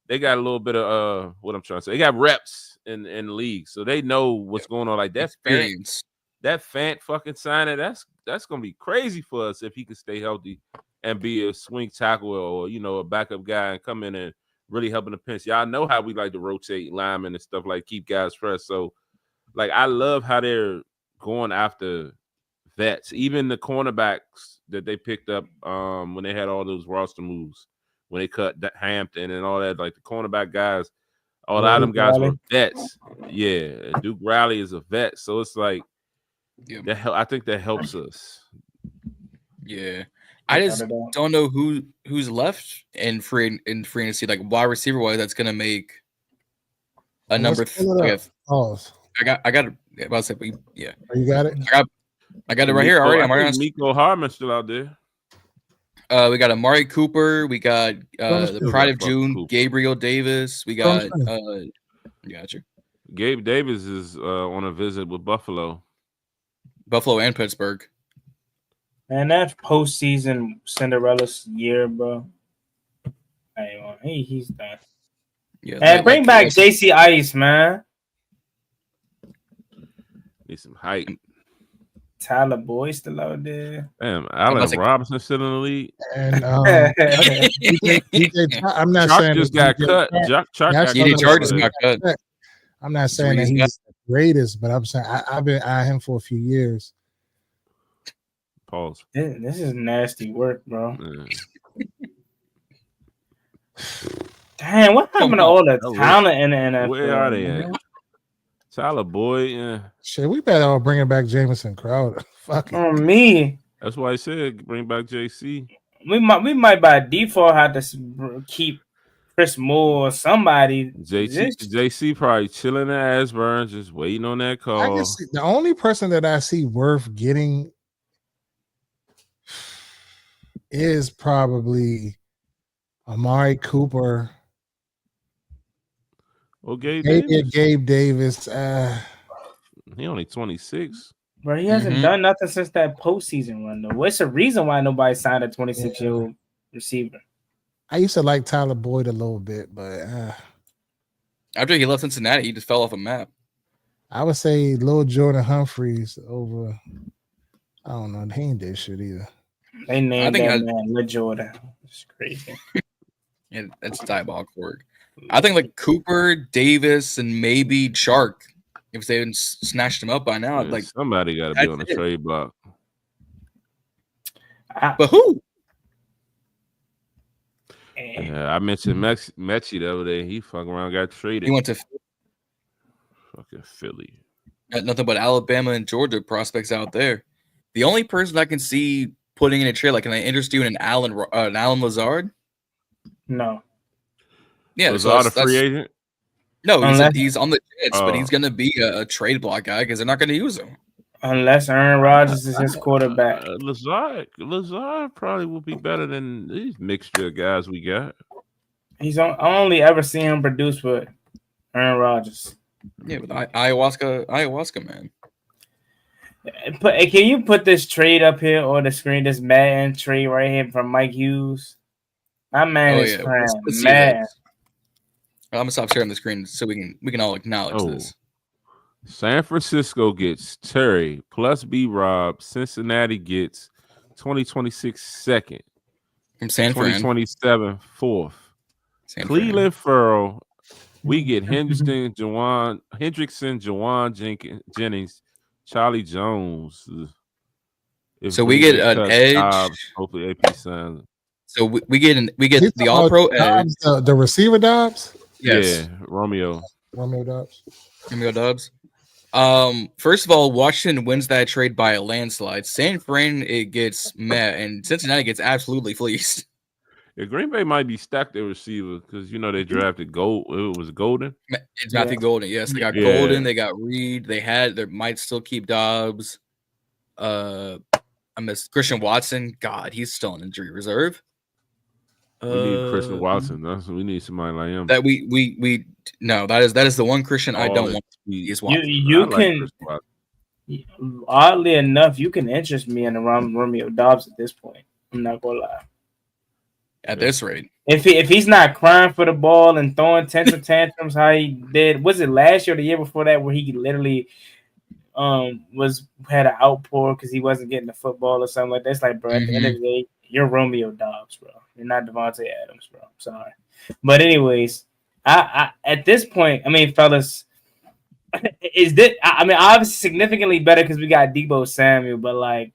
[SPEAKER 4] they got a little bit of what I'm trying to say. They got reps in the league, so they know what's going on. Like that Fant fucking signing, that's gonna be crazy for us if he can stay healthy and be a swing tackle or a backup guy and come in and really help in the pinch. Y'all know how we like to rotate linemen and stuff, like keep guys fresh. So like I love how they're going after vets, even the cornerbacks that they picked up when they had all those roster moves. When they cut Hampton and all that, like the cornerback guys, all of them guys were vets. Yeah, Duke Riley is a vet, so it's like I think that helps us.
[SPEAKER 2] Yeah, I just don't know who's left in free agency, like wide receiver wise. That's gonna make a number. I got it. About to say, yeah.
[SPEAKER 3] Oh, you got it.
[SPEAKER 2] I got it right here already.
[SPEAKER 4] Miko Hardman's still out there.
[SPEAKER 2] We got Amari Cooper. We got the Pride of June, Gabriel Davis. We got gotcha.
[SPEAKER 4] Gabe Davis is on a visit with Buffalo
[SPEAKER 2] and Pittsburgh.
[SPEAKER 1] Man, that's postseason Cinderella's year, bro. He's done. Yeah, and bring back JC Ice, man.
[SPEAKER 4] Need some height.
[SPEAKER 1] Tyler Boyd still out there.
[SPEAKER 4] Damn, Allen Robinson still in the league.
[SPEAKER 3] And I'm not
[SPEAKER 4] Chuck
[SPEAKER 3] saying
[SPEAKER 4] just got cut. Chuck
[SPEAKER 2] just got cut.
[SPEAKER 3] I'm not saying that he's the greatest, but I'm saying I've been eyeing him for a few years.
[SPEAKER 4] Pause.
[SPEAKER 1] This is nasty work, bro. Damn, what happened to all the talent in the NFL?
[SPEAKER 4] Where are they at? Tyler Boyd, yeah.
[SPEAKER 3] Shit, we better all bring back Jamison Crowder. Fuck it.
[SPEAKER 1] On me.
[SPEAKER 4] That's why I said bring back JC.
[SPEAKER 1] We might by default have to keep Chris Moore or somebody.
[SPEAKER 4] JC probably chilling at Ashburn, just waiting on that call.
[SPEAKER 3] I guess the only person that I see worth getting is probably Amari Cooper.
[SPEAKER 4] Well, Gabe
[SPEAKER 3] Davis.
[SPEAKER 4] He only 26.
[SPEAKER 1] Bro, he hasn't done nothing since that postseason run, though. What's the reason why nobody signed a 26-year-old receiver?
[SPEAKER 3] I used to like Tyler Boyd a little bit, but
[SPEAKER 2] after he left Cincinnati, he just fell off a map.
[SPEAKER 3] I would say Lil Jordan Humphreys over. I don't know. He ain't did shit either.
[SPEAKER 1] They named that man Lil Jordan. It's crazy.
[SPEAKER 2] Yeah, that's diabolical work. I think like Cooper, Davis, and maybe Chark if they hadn't snatched him up by now,
[SPEAKER 4] Yeah,
[SPEAKER 2] like
[SPEAKER 4] somebody got to be on the trade block.
[SPEAKER 2] But who?
[SPEAKER 4] Yeah, I mentioned Mechie the other day. He fucking around got traded.
[SPEAKER 2] He went to
[SPEAKER 4] fucking Philly.
[SPEAKER 2] Got nothing but Alabama and Georgia prospects out there. The only person I can see putting in a trade, like, can I interest you in an Alan Lazard?
[SPEAKER 1] No.
[SPEAKER 2] Yeah,
[SPEAKER 4] Lazard a free agent?
[SPEAKER 2] No, he's on the Jets, but he's going to be a trade block guy because they're not going to use him.
[SPEAKER 1] Unless Aaron Rodgers is his quarterback.
[SPEAKER 4] Lazard probably will be better than these mixture of guys we got.
[SPEAKER 1] I only ever seen him produce with Aaron Rodgers.
[SPEAKER 2] Yeah, with ayahuasca man.
[SPEAKER 1] Can you put this trade up here on the screen? This Madden trade right here from Mike Hughes. My man is crying. Mad.
[SPEAKER 2] I'm gonna stop sharing the screen so we can all acknowledge this.
[SPEAKER 4] San Francisco gets Terry plus B-Rob. Cincinnati gets 2026 second.
[SPEAKER 2] From San Fran.
[SPEAKER 4] 2027 fourth. Cleveland Furrow. We get Hendrickson, Jawan Jennings, Charlie Jones.
[SPEAKER 2] So we get an edge.
[SPEAKER 4] Hopefully AP signs.
[SPEAKER 2] So we get the All-Pro edge.
[SPEAKER 3] The receiver Dobbs?
[SPEAKER 2] Yes.
[SPEAKER 4] Yeah, Romeo
[SPEAKER 3] Dobbs.
[SPEAKER 2] First of all, Washington wins that trade by a landslide. San Fran, it gets met, and Cincinnati gets absolutely fleeced.
[SPEAKER 4] Yeah, Green Bay might be stacked at receiver because they drafted Gold. It was Golden.
[SPEAKER 2] It's Matthew Golden. Yes, they got Golden. They got Reed. They might still keep Dobbs. I miss Christian Watson. God, he's still on injury reserve.
[SPEAKER 4] We need Christian Watson. We need somebody like him.
[SPEAKER 2] That we no. That is the one Christian I don't want to be. Is Watson.
[SPEAKER 1] You can. Oddly enough, you can interest me in around Romeo Dobbs at this point. I'm not gonna lie.
[SPEAKER 2] At this rate,
[SPEAKER 1] if he's not crying for the ball and throwing tantrums how he did, was it last year or the year before that where he literally had an outpour because he wasn't getting the football or something like that? It's like, bro, at the end of the day, you're Romeo Dobbs, bro. You're not Devontae Adams, bro. I'm sorry, but anyways, I at this point, I mean, fellas, obviously significantly better because we got Deebo Samuel, but like,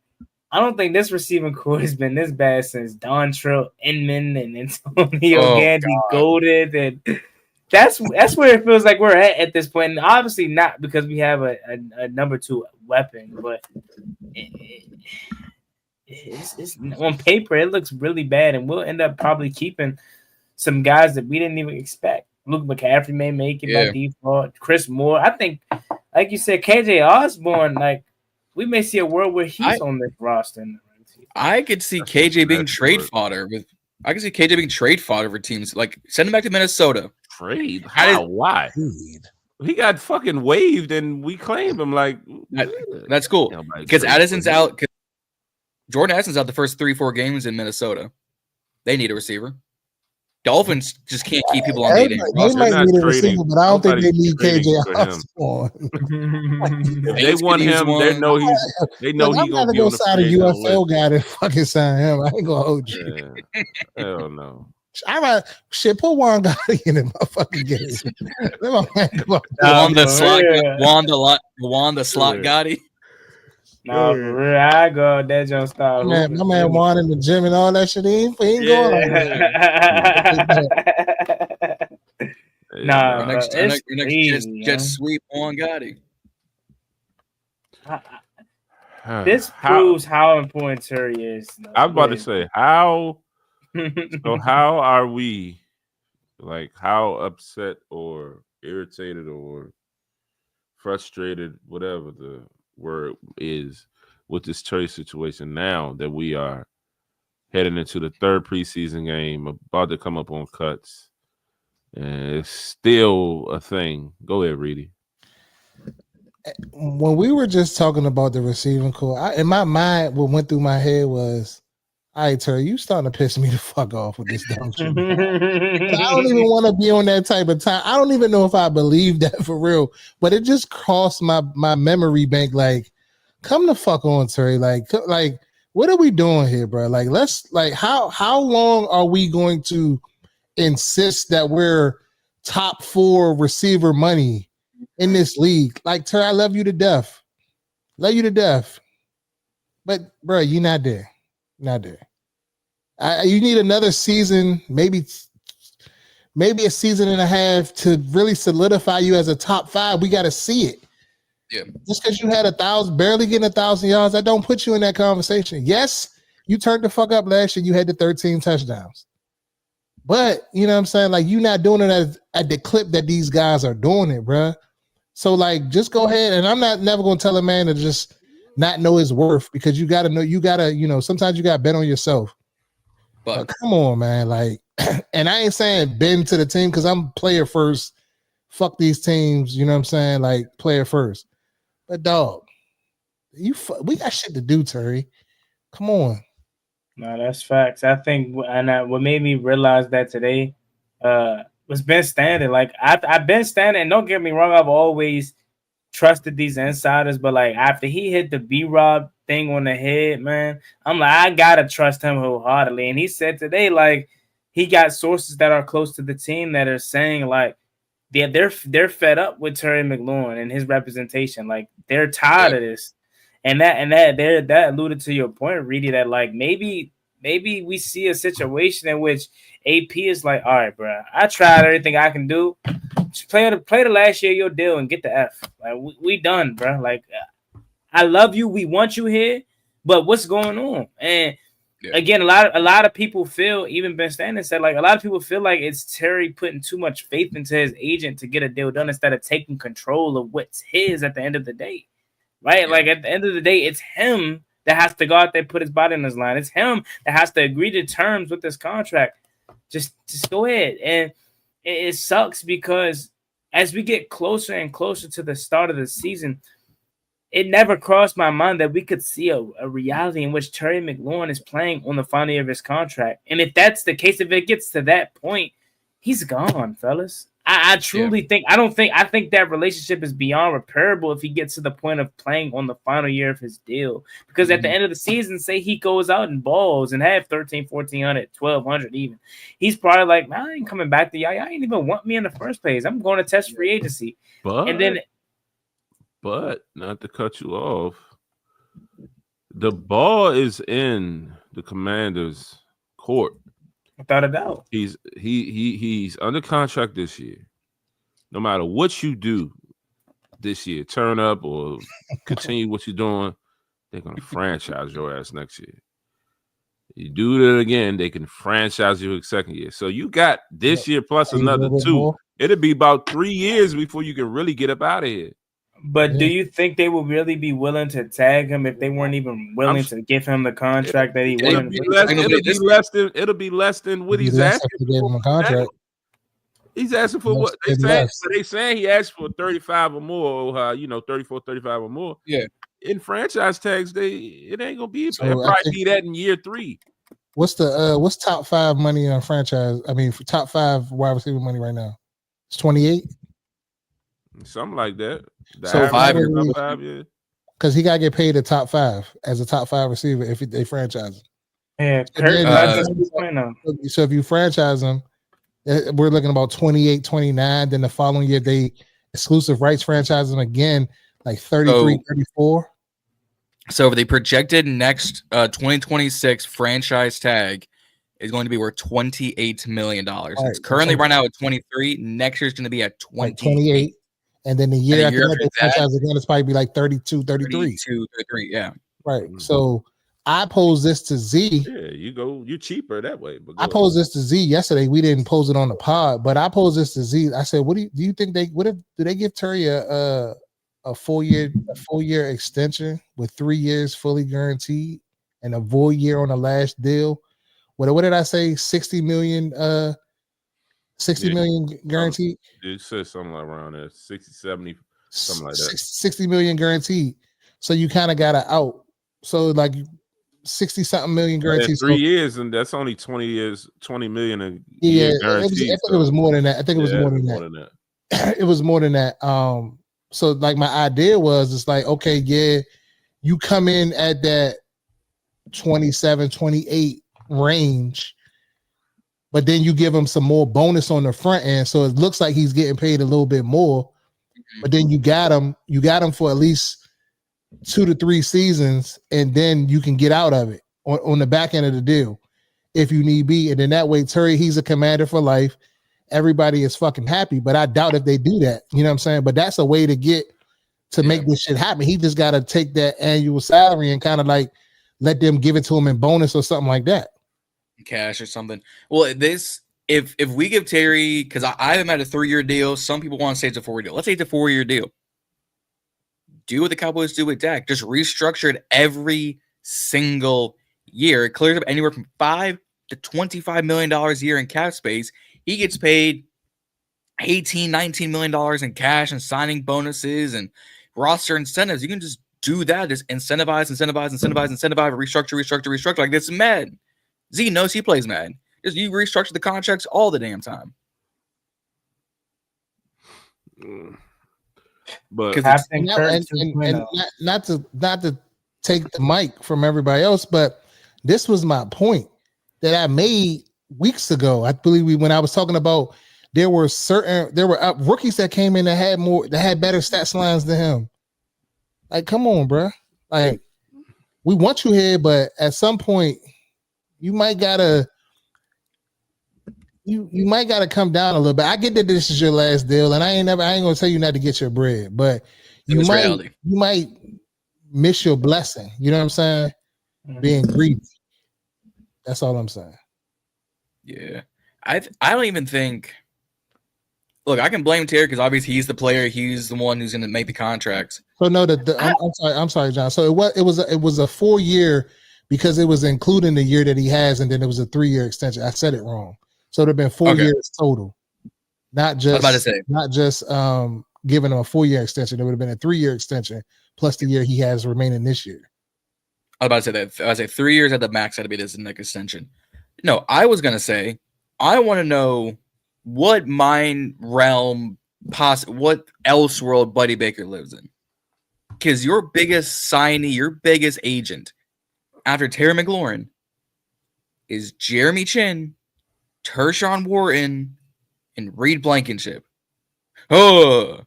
[SPEAKER 1] I don't think this receiving core has been this bad since Dontrell Inman and Antonio Gandy Golden, and that's where it feels like we're at this point. And obviously not because we have a number 2 weapon, but it's on paper it looks really bad, and we'll end up probably keeping some guys that we didn't even expect. Luke McCaffrey may make it by default. Chris Moore, I think, like you said, KJ Osborne, like. We may see a world where he's on this roster.
[SPEAKER 2] I could see KJ being trade fodder for teams. Like, send him back to Minnesota.
[SPEAKER 4] Trade? How? Why? He got fucking waived and we claimed him. Like,
[SPEAKER 2] that's cool. Because Addison's out. Jordan Addison's out the first 3-4 games in Minnesota. They need a receiver. Dolphins just can't keep people on the
[SPEAKER 3] They might need a receiver, but I don't think they need KJ Osborne.
[SPEAKER 4] They want him. They know he's gonna
[SPEAKER 3] go sign a UFL guy to fucking sign him. I ain't gonna hold you.
[SPEAKER 4] Yeah. Hell no.
[SPEAKER 3] Put Juan Gotti in the motherfucking game.
[SPEAKER 2] Juan the slot Gotti.
[SPEAKER 1] No, for real, I go. That just stop.
[SPEAKER 3] Man, my man Juan in the gym and all that shit. He ain't going like
[SPEAKER 1] that. Nah,
[SPEAKER 2] next jet sweep Juan Gotti.
[SPEAKER 1] This proves how important Terry is.
[SPEAKER 4] I was about to say how. So how are we? Like, how upset or irritated or frustrated, whatever the word is, with this trade situation now that we are heading into the 3rd preseason game, about to come up on cuts, and it's still a thing. Go ahead, Reedie.
[SPEAKER 3] When we were just talking about the receiving core, in my mind, what went through my head was, all right, Terry, you starting to piss me the fuck off with this dumb shit. I don't even want to be on that type of time. I don't even know if I believe that for real, but it just crossed my memory bank. Like, come the fuck on, Terry. Like, what are we doing here, bro? Like, how long are we going to insist that we're top 4 receiver money in this league. Like, Terry, I love you to death. Love you to death. But, bro, you're not there. Not there. You need another season, maybe a season and a half to really solidify you as a top 5. We got to see it.
[SPEAKER 2] Yeah.
[SPEAKER 3] Just because you had 1,000, barely getting 1,000 yards, that don't put you in that conversation. Yes, you turned the fuck up last year. You had the 13 touchdowns. But, you know what I'm saying? Like, you're not doing it at the clip that these guys are doing it, bro. So, like, just go ahead. And I'm never going to tell a man to just not know his worth, because you got to know, sometimes you got to bet on yourself. But come on, man. Like, and I ain't saying bend to the team, because I'm player first. Fuck these teams. You know what I'm saying? Like, player first. But, dog, we got shit to do, Terry. Come on.
[SPEAKER 1] No, that's facts. I think, and what made me realize that today was Ben Standing. Like, I've been standing, and don't get me wrong, I've always trusted these insiders, but like after he hit the B-Rob thing on the head, man, I'm like, I gotta trust him wholeheartedly. And he said today, like, he got sources that are close to the team that are saying, like, they're fed up with Terry McLaurin and his representation. Like, they're tired of this. And that alluded to your point, Reedie, that like maybe we see a situation in which AP is like, all right, bro, I tried everything I can do. Just play the last year of your deal and get the F. Like, we done, bro. Like, I love you, we want you here, but what's going on? And again, a lot of people feel, even Ben Standing said, like, a lot of people feel like it's Terry putting too much faith into his agent to get a deal done instead of taking control of what's his at the end of the day. Right? Like, at the end of the day, it's him that has to go out there, put his body in his line. It's him that has to agree to terms with this contract. Just go ahead. And it sucks because as we get closer and closer to the start of the season, it never crossed my mind that we could see a reality in which Terry McLaurin is playing on the final year of his contract. And if that's the case, if it gets to that point, he's gone, fellas. I truly think I think that relationship is beyond repairable if he gets to the point of playing on the final year of his deal. Because at the end of the season, say he goes out and balls and have 1,300, 1,400, 1,200 even. He's probably like, man, I ain't coming back to y'all. Y'all ain't even want me in the first place. I'm going to test free agency.
[SPEAKER 4] But not to cut you off, the ball is in the Commanders' court.
[SPEAKER 1] Without a doubt.
[SPEAKER 4] He's under contract this year. No matter what you do this year, turn up or continue what you're doing, they're gonna franchise your ass next year. You do it again, they can franchise you a second year. So you got this year plus another 2. It'll be about 3 years before you can really get up out of here.
[SPEAKER 1] But do you think they would really be willing to tag him if they weren't even willing to give him the contract that he wanted?
[SPEAKER 4] It'll be less than what he's asking for. Contract. He's asking for what they say. They saying he asked for 35 or more, 34, 35 or more.
[SPEAKER 2] Yeah.
[SPEAKER 4] In franchise tags, it ain't gonna be. So it'll probably be that in year 3.
[SPEAKER 3] What's top 5 money on franchise? I mean, for top 5 wide receiver money right now, it's 28.
[SPEAKER 4] Something like that.
[SPEAKER 3] So 5, yeah. Because he got to get paid a top 5 as a top 5 receiver if they franchise him.
[SPEAKER 1] Yeah,
[SPEAKER 3] so if you franchise him, we're looking about 28, 29. Then the following year, they exclusive rights franchise him again, like 33, 34.
[SPEAKER 2] So the projected next 2026 franchise tag is going to be worth $28 million. It's currently right now at 23. Next year is going to be at 28.
[SPEAKER 3] And then the year after that, franchise again, it's probably be like 32, 33.
[SPEAKER 2] 33, yeah.
[SPEAKER 3] Right. So I posed this to Z.
[SPEAKER 4] Yeah, you're cheaper that way. But
[SPEAKER 3] I posed this to Z yesterday. We didn't pose it on the pod, but I posed this to Z. I said, do you think do they give Terry a 4-year extension with 3 years fully guaranteed and a void year on the last deal? What did I say? 60 million guaranteed.
[SPEAKER 4] It says something like around there, 60, 70, something like that.
[SPEAKER 3] 60 million guaranteed. So you kind of got to out. So like 60 something million guaranteed.
[SPEAKER 4] 3 years, and that's only 20 years, 20 million a
[SPEAKER 3] year guaranteed. I think it was more than that. I think it was more than that. It was more than that. So like my idea was, it's like, okay, yeah, you come in at that 27, 28 range, but then you give him some more bonus on the front end, so it looks like he's getting paid a little bit more. but then you got him for at least 2 to 3 seasons, and then you can get out of it on the back end of the deal if you need be. And then that way, Terry, he's a commander for life. Everybody is fucking happy, but I doubt if they do that. You know what I'm saying? But that's a way to make this shit happen. He just got to take that annual salary and kind of like let them give it to him in bonus or something like that.
[SPEAKER 2] Cash or something. Well, if we give Terry, because I have him at a 3-year deal. Some people want to say it's a 4-year deal. Let's say it's a 4-year deal. Do what the Cowboys do with Dak. Just restructure it every single year. It clears up anywhere from $5 to $25 million a year in cap space. He gets paid $18-19 million in cash and signing bonuses and roster incentives. You can just do that. Just incentivize, restructure. Like this is Madden. Z knows he plays Madden. Just you restructure the contracts all the damn time.
[SPEAKER 4] But
[SPEAKER 3] and not to take the mic from everybody else, but this was my point that I made weeks ago. I believe when I was talking about there were rookies that came in that had better stats lines than him. Like, come on, bro. Like, we want you here, but at some point, you might gotta come down a little bit. I get that this is your last deal, and I ain't gonna tell you not to get your bread, but you might miss your blessing. You know what I'm saying? Being greedy. That's all I'm saying.
[SPEAKER 2] Yeah, I don't even think. Look, I can blame Terry because obviously he's the player. He's the one who's going to make the contracts.
[SPEAKER 3] So no, I'm sorry, John. So it was a 4-year because it was including the year that he has, and then it was a 3-year extension. I said it wrong. So there'd been 4 years total, not just giving him a 4-year extension. It would have been a 3-year extension plus the year he has remaining this year.
[SPEAKER 2] I was about to say that. I was like 3 years at the max had to be this next extension. No, I was going to say I want to know what mind realm, what else world Buddy Baker lives in. Because your biggest signee, your biggest agent after Terry McLaurin is Jeremy Chin, Tershawn Wharton, and Reed Blankenship. Oh,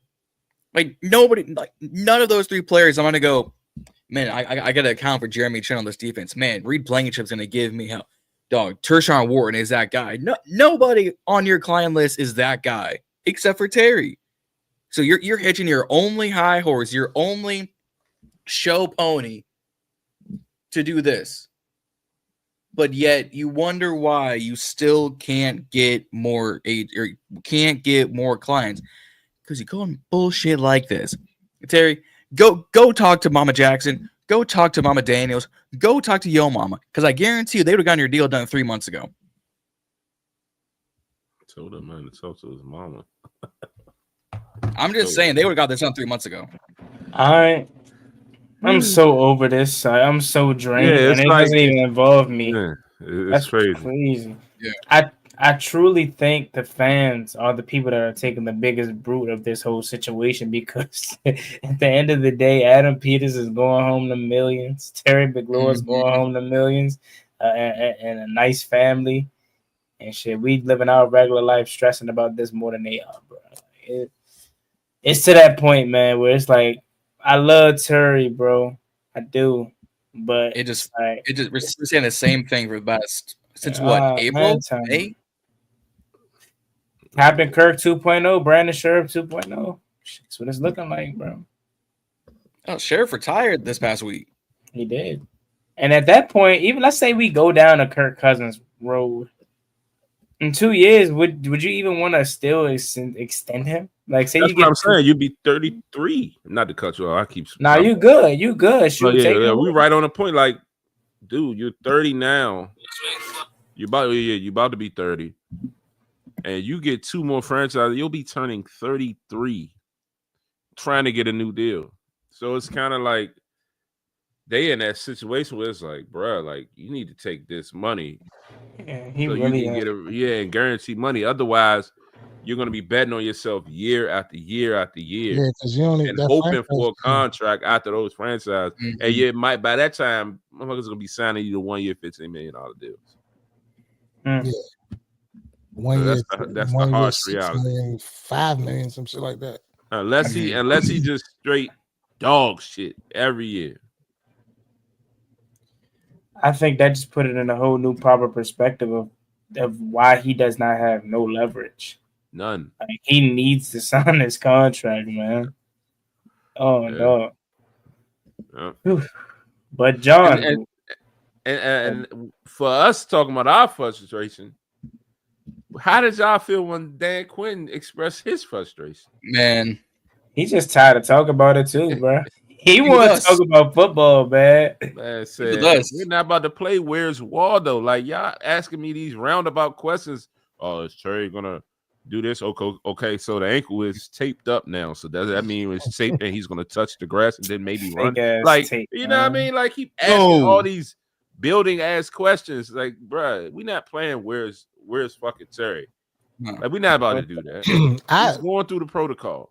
[SPEAKER 2] like nobody, like none of those 3 players. I'm going to go, man, I got to account for Jeremy Chin on this defense. Man, Reed Blankenship's going to give me help. Dog, Tershawn Wharton is that guy. No, nobody on your client list is that guy except for Terry. So you're hitching your only high horse, your only show pony to do this. But yet you wonder why you still can't get more clients because you go on bullshit like this. Terry, go talk to Mama Jackson. Go talk to Mama Daniels. Go talk to Yo Mama. Because I guarantee you they would have gotten your deal done 3 months ago.
[SPEAKER 4] I told him, man, to talk to his mama.
[SPEAKER 2] I'm just saying they would have got this done 3 months ago.
[SPEAKER 1] I'm so over this. I'm so drained.
[SPEAKER 4] Yeah,
[SPEAKER 1] and it doesn't even involve me.
[SPEAKER 4] Yeah,
[SPEAKER 1] That's
[SPEAKER 4] crazy.
[SPEAKER 2] Yeah.
[SPEAKER 1] I truly think the fans are the people that are taking the biggest brute of this whole situation because at the end of the day, Adam Peters is going home to millions. Terry McLaurin's going home to millions and a nice family and shit. We living our regular life stressing about this more than they are, bro. It's to that point, man, where it's like, I love Terry, bro. I do. But
[SPEAKER 2] we're saying the same thing for the best since what, April? May?
[SPEAKER 1] Captain Kirk 2.0, Brandon Sheriff 2.0. That's what it's looking like, bro.
[SPEAKER 2] Oh, Sheriff retired this past week.
[SPEAKER 1] He did. And at that point, even let's say we go down a Kirk Cousins road. In 2 years, would you even want to still extend him? Like, say
[SPEAKER 4] that's what I'm saying. You'd be 33. Not to cut you off. I keep.
[SPEAKER 1] Nah, you good. You good. Shoot,
[SPEAKER 4] we right on the point. Like, dude, you're 30 now. You're about to be 30. And you get 2 more franchises, you'll be turning 33 trying to get a new deal. So it's kind of like they in that situation where it's like, bro, like you need to take this money.
[SPEAKER 1] Yeah,
[SPEAKER 4] you can get and guarantee money. Otherwise, you're gonna be betting on yourself year after year after year.
[SPEAKER 3] Yeah, because you only
[SPEAKER 4] and hoping for a contract after those franchises. Mm-hmm. And you might by that time, motherfuckers gonna be signing you to 1 year, $15 million deals.
[SPEAKER 3] Yeah. 1 year,
[SPEAKER 4] that's the harsh reality.
[SPEAKER 3] $5 million, some shit like that.
[SPEAKER 4] unless he just straight dog shit every year.
[SPEAKER 1] I think that just put it in a whole new proper perspective of why he does not have no leverage.
[SPEAKER 4] None.
[SPEAKER 1] Like, he needs to sign his contract, man. Oh no.
[SPEAKER 4] Yeah.
[SPEAKER 1] But John,
[SPEAKER 4] and for us talking about our frustration, how did y'all feel when Dan Quinn expressed his frustration?
[SPEAKER 2] Man,
[SPEAKER 1] he's just tired of talking about it too, bro. He wants to talk about football, man.
[SPEAKER 4] Man said, we're not about to play Where's Waldo? Like, y'all asking me these roundabout questions. Oh, is Terry gonna do this? Okay, so the ankle is taped up now. So does that mean it's taped and he's gonna touch the grass and then maybe run? Like, tape, you know what I mean? Like, keep asking all these building ass questions. Like, bruh, we not playing where's fucking Terry. Like, we're not about to do that. He's going through the protocols.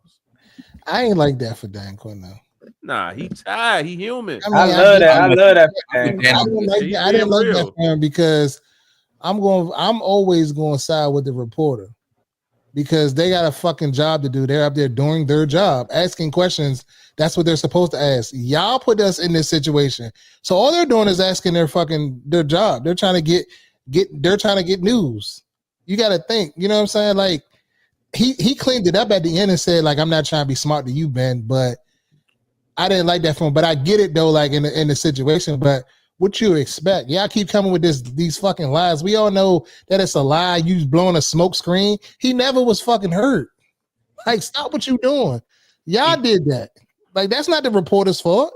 [SPEAKER 3] I ain't like that for Dan Quinn though.
[SPEAKER 4] Nah, he tired. He human.
[SPEAKER 1] I love that. I love that.
[SPEAKER 3] I didn't like that for him because I'm always going to side with the reporter because they got a fucking job to do. They're up there doing their job, asking questions. That's what they're supposed to ask. Y'all put us in this situation, so all they're doing is asking their job. They're trying to get news. You got to think. You know what I'm saying? Like he cleaned it up at the end and said, like, I'm not trying to be smart to you, Ben, but I didn't like that from him, but I get it though, like in the situation. But what you expect? Y'all keep coming with these fucking lies. We all know that it's a lie. You blowing a smoke screen. He never was fucking hurt. Like, stop what you doing. Y'all did that. Like, that's not the reporter's fault.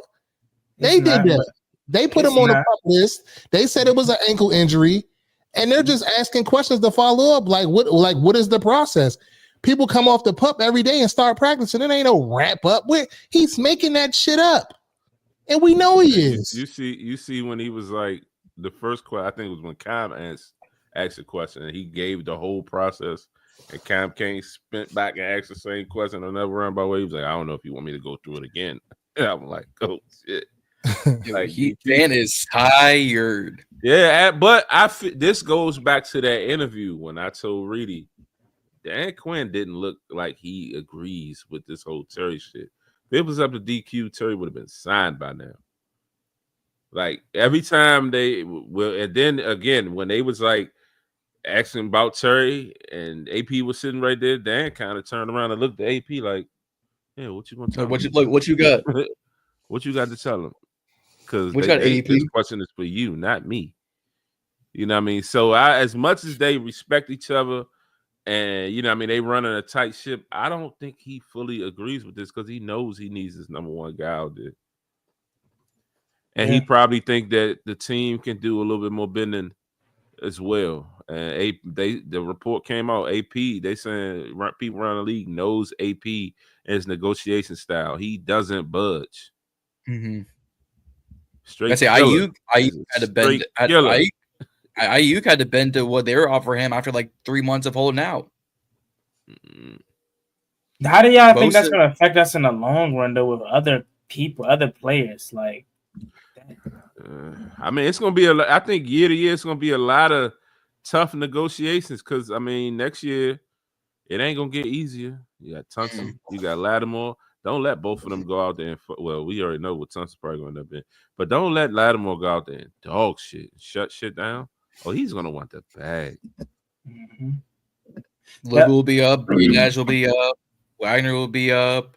[SPEAKER 3] They did that. They put him on the pup list. They said it was an ankle injury, and they're just asking questions to follow up. Like, what is the process? People come off the pup every day and start practicing. It ain't no wrap up. He's making that shit up, and we know he is.
[SPEAKER 4] You see when he was like the first question. I think it was when Cam asked a question, and he gave the whole process, and Cam Kane spent back and asked the same question another roundabout way. He was like, "I don't know if you want me to go through it again." And I'm like, "Oh shit!"
[SPEAKER 2] Like Dan is tired.
[SPEAKER 4] Yeah, but this goes back to that interview when I told Reedie. Dan Quinn didn't look like he agrees with this whole Terry shit. If it was up to DQ, Terry would have been signed by now. Like, every time they will, and then again, when they was like asking about Terry and AP was sitting right there, Dan kind of turned around and looked at AP like, "Yeah, what you gonna tell him?
[SPEAKER 2] What you got?
[SPEAKER 4] What you got to tell him?" Because
[SPEAKER 2] this
[SPEAKER 4] question is for you, not me. You know what I mean? So as much as they respect each other, and, you know, I mean, they running a tight ship. I don't think he fully agrees with this because he knows he needs his number one guy out there. And he probably think that the team can do a little bit more bending as well. And the report came out, AP, they saying people around the league knows AP and his negotiation style. He doesn't budge.
[SPEAKER 2] Mm-hmm.
[SPEAKER 4] Straight.
[SPEAKER 2] I say Ayuk had to bend. Ayuk had to bend to what they were offering him after like 3 months of holding out.
[SPEAKER 1] How do y'all think that's going to affect us in the long run, though, with other people, other players? Like,
[SPEAKER 4] I mean, it's going to be I think year to year, it's going to be a lot of tough negotiations because, I mean, next year, it ain't going to get easier. You got Tunson, you got Lattimore. Don't let both of them go out there and we already know what Tunson's probably going to end up in. But don't let Lattimore go out there and dog shit, shut shit down. Oh, he's gonna want the bag.
[SPEAKER 1] Mm-hmm.
[SPEAKER 2] Luke will be up. Nash will be up. Wagner will be up.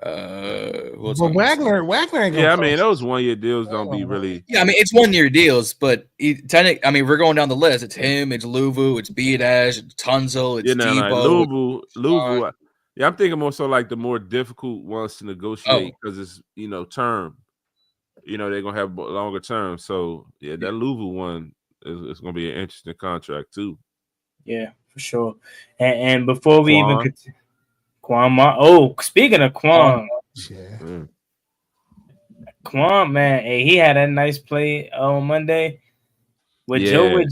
[SPEAKER 3] Wagner ain't
[SPEAKER 4] I mean, those 1 year deals don't be really.
[SPEAKER 2] Yeah, I mean, it's 1 year deals, but technically, I mean, we're going down the list. It's him, it's Luvu, it's Dash, it's Tunzel, it's Debo.
[SPEAKER 4] Luvu. Yeah, I'm thinking more so like the more difficult ones to negotiate because it's term. They're gonna have longer term. So yeah, that Luvu one. It's going to be an interesting contract too.
[SPEAKER 1] Yeah, for sure. And before we even continue, speaking of Quan, Quan, man, hey, he had a nice play on Monday. What Joe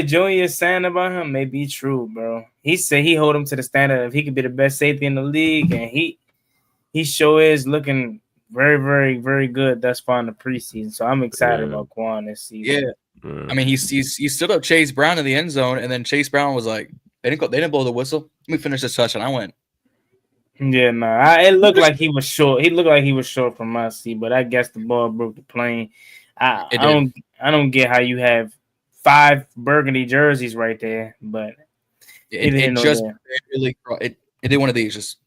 [SPEAKER 1] Jr. saying about him may be true, bro. He said he hold him to the standard of he could be the best safety in the league, and he sure is looking very, very, very good thus far in the preseason. So I'm excited about Quan this season.
[SPEAKER 2] Yeah. I mean, he stood up Chase Brown in the end zone, and then Chase Brown was like, they didn't blow the whistle. Let me finish this touchdown. I went,
[SPEAKER 1] Yeah, no, it looked like he was short. He looked like he was short from my seat, but I guess the ball broke the plane.
[SPEAKER 2] It did.
[SPEAKER 1] I don't get how you have 5 burgundy jerseys right there, but
[SPEAKER 2] It just barely it did one of these, just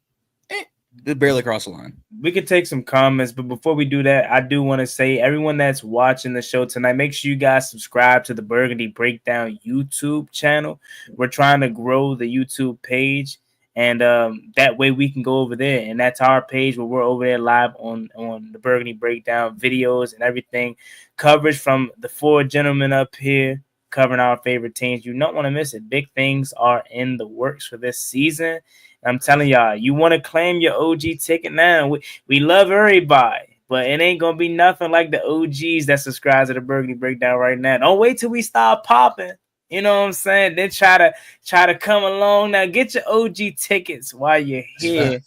[SPEAKER 2] it barely crossed the line.
[SPEAKER 1] We could take some comments, but before we do that, I do want to say everyone that's watching the show tonight, make sure you guys subscribe to the Burgundy Breakdown YouTube channel. We're trying to grow the YouTube page, and that way we can go over there, and that's our page where we're over there live on the Burgundy Breakdown videos and everything, coverage from the 4 gentlemen up here covering our favorite teams. You don't want to miss it. Big things are in the works for this season. I'm telling y'all, you want to claim your OG ticket now. We love everybody, but it ain't going to be nothing like the OGs that subscribe to the Burgundy Breakdown right now. Don't wait till we start popping. You know what I'm saying? Then try to come along. Now get your OG tickets while you're here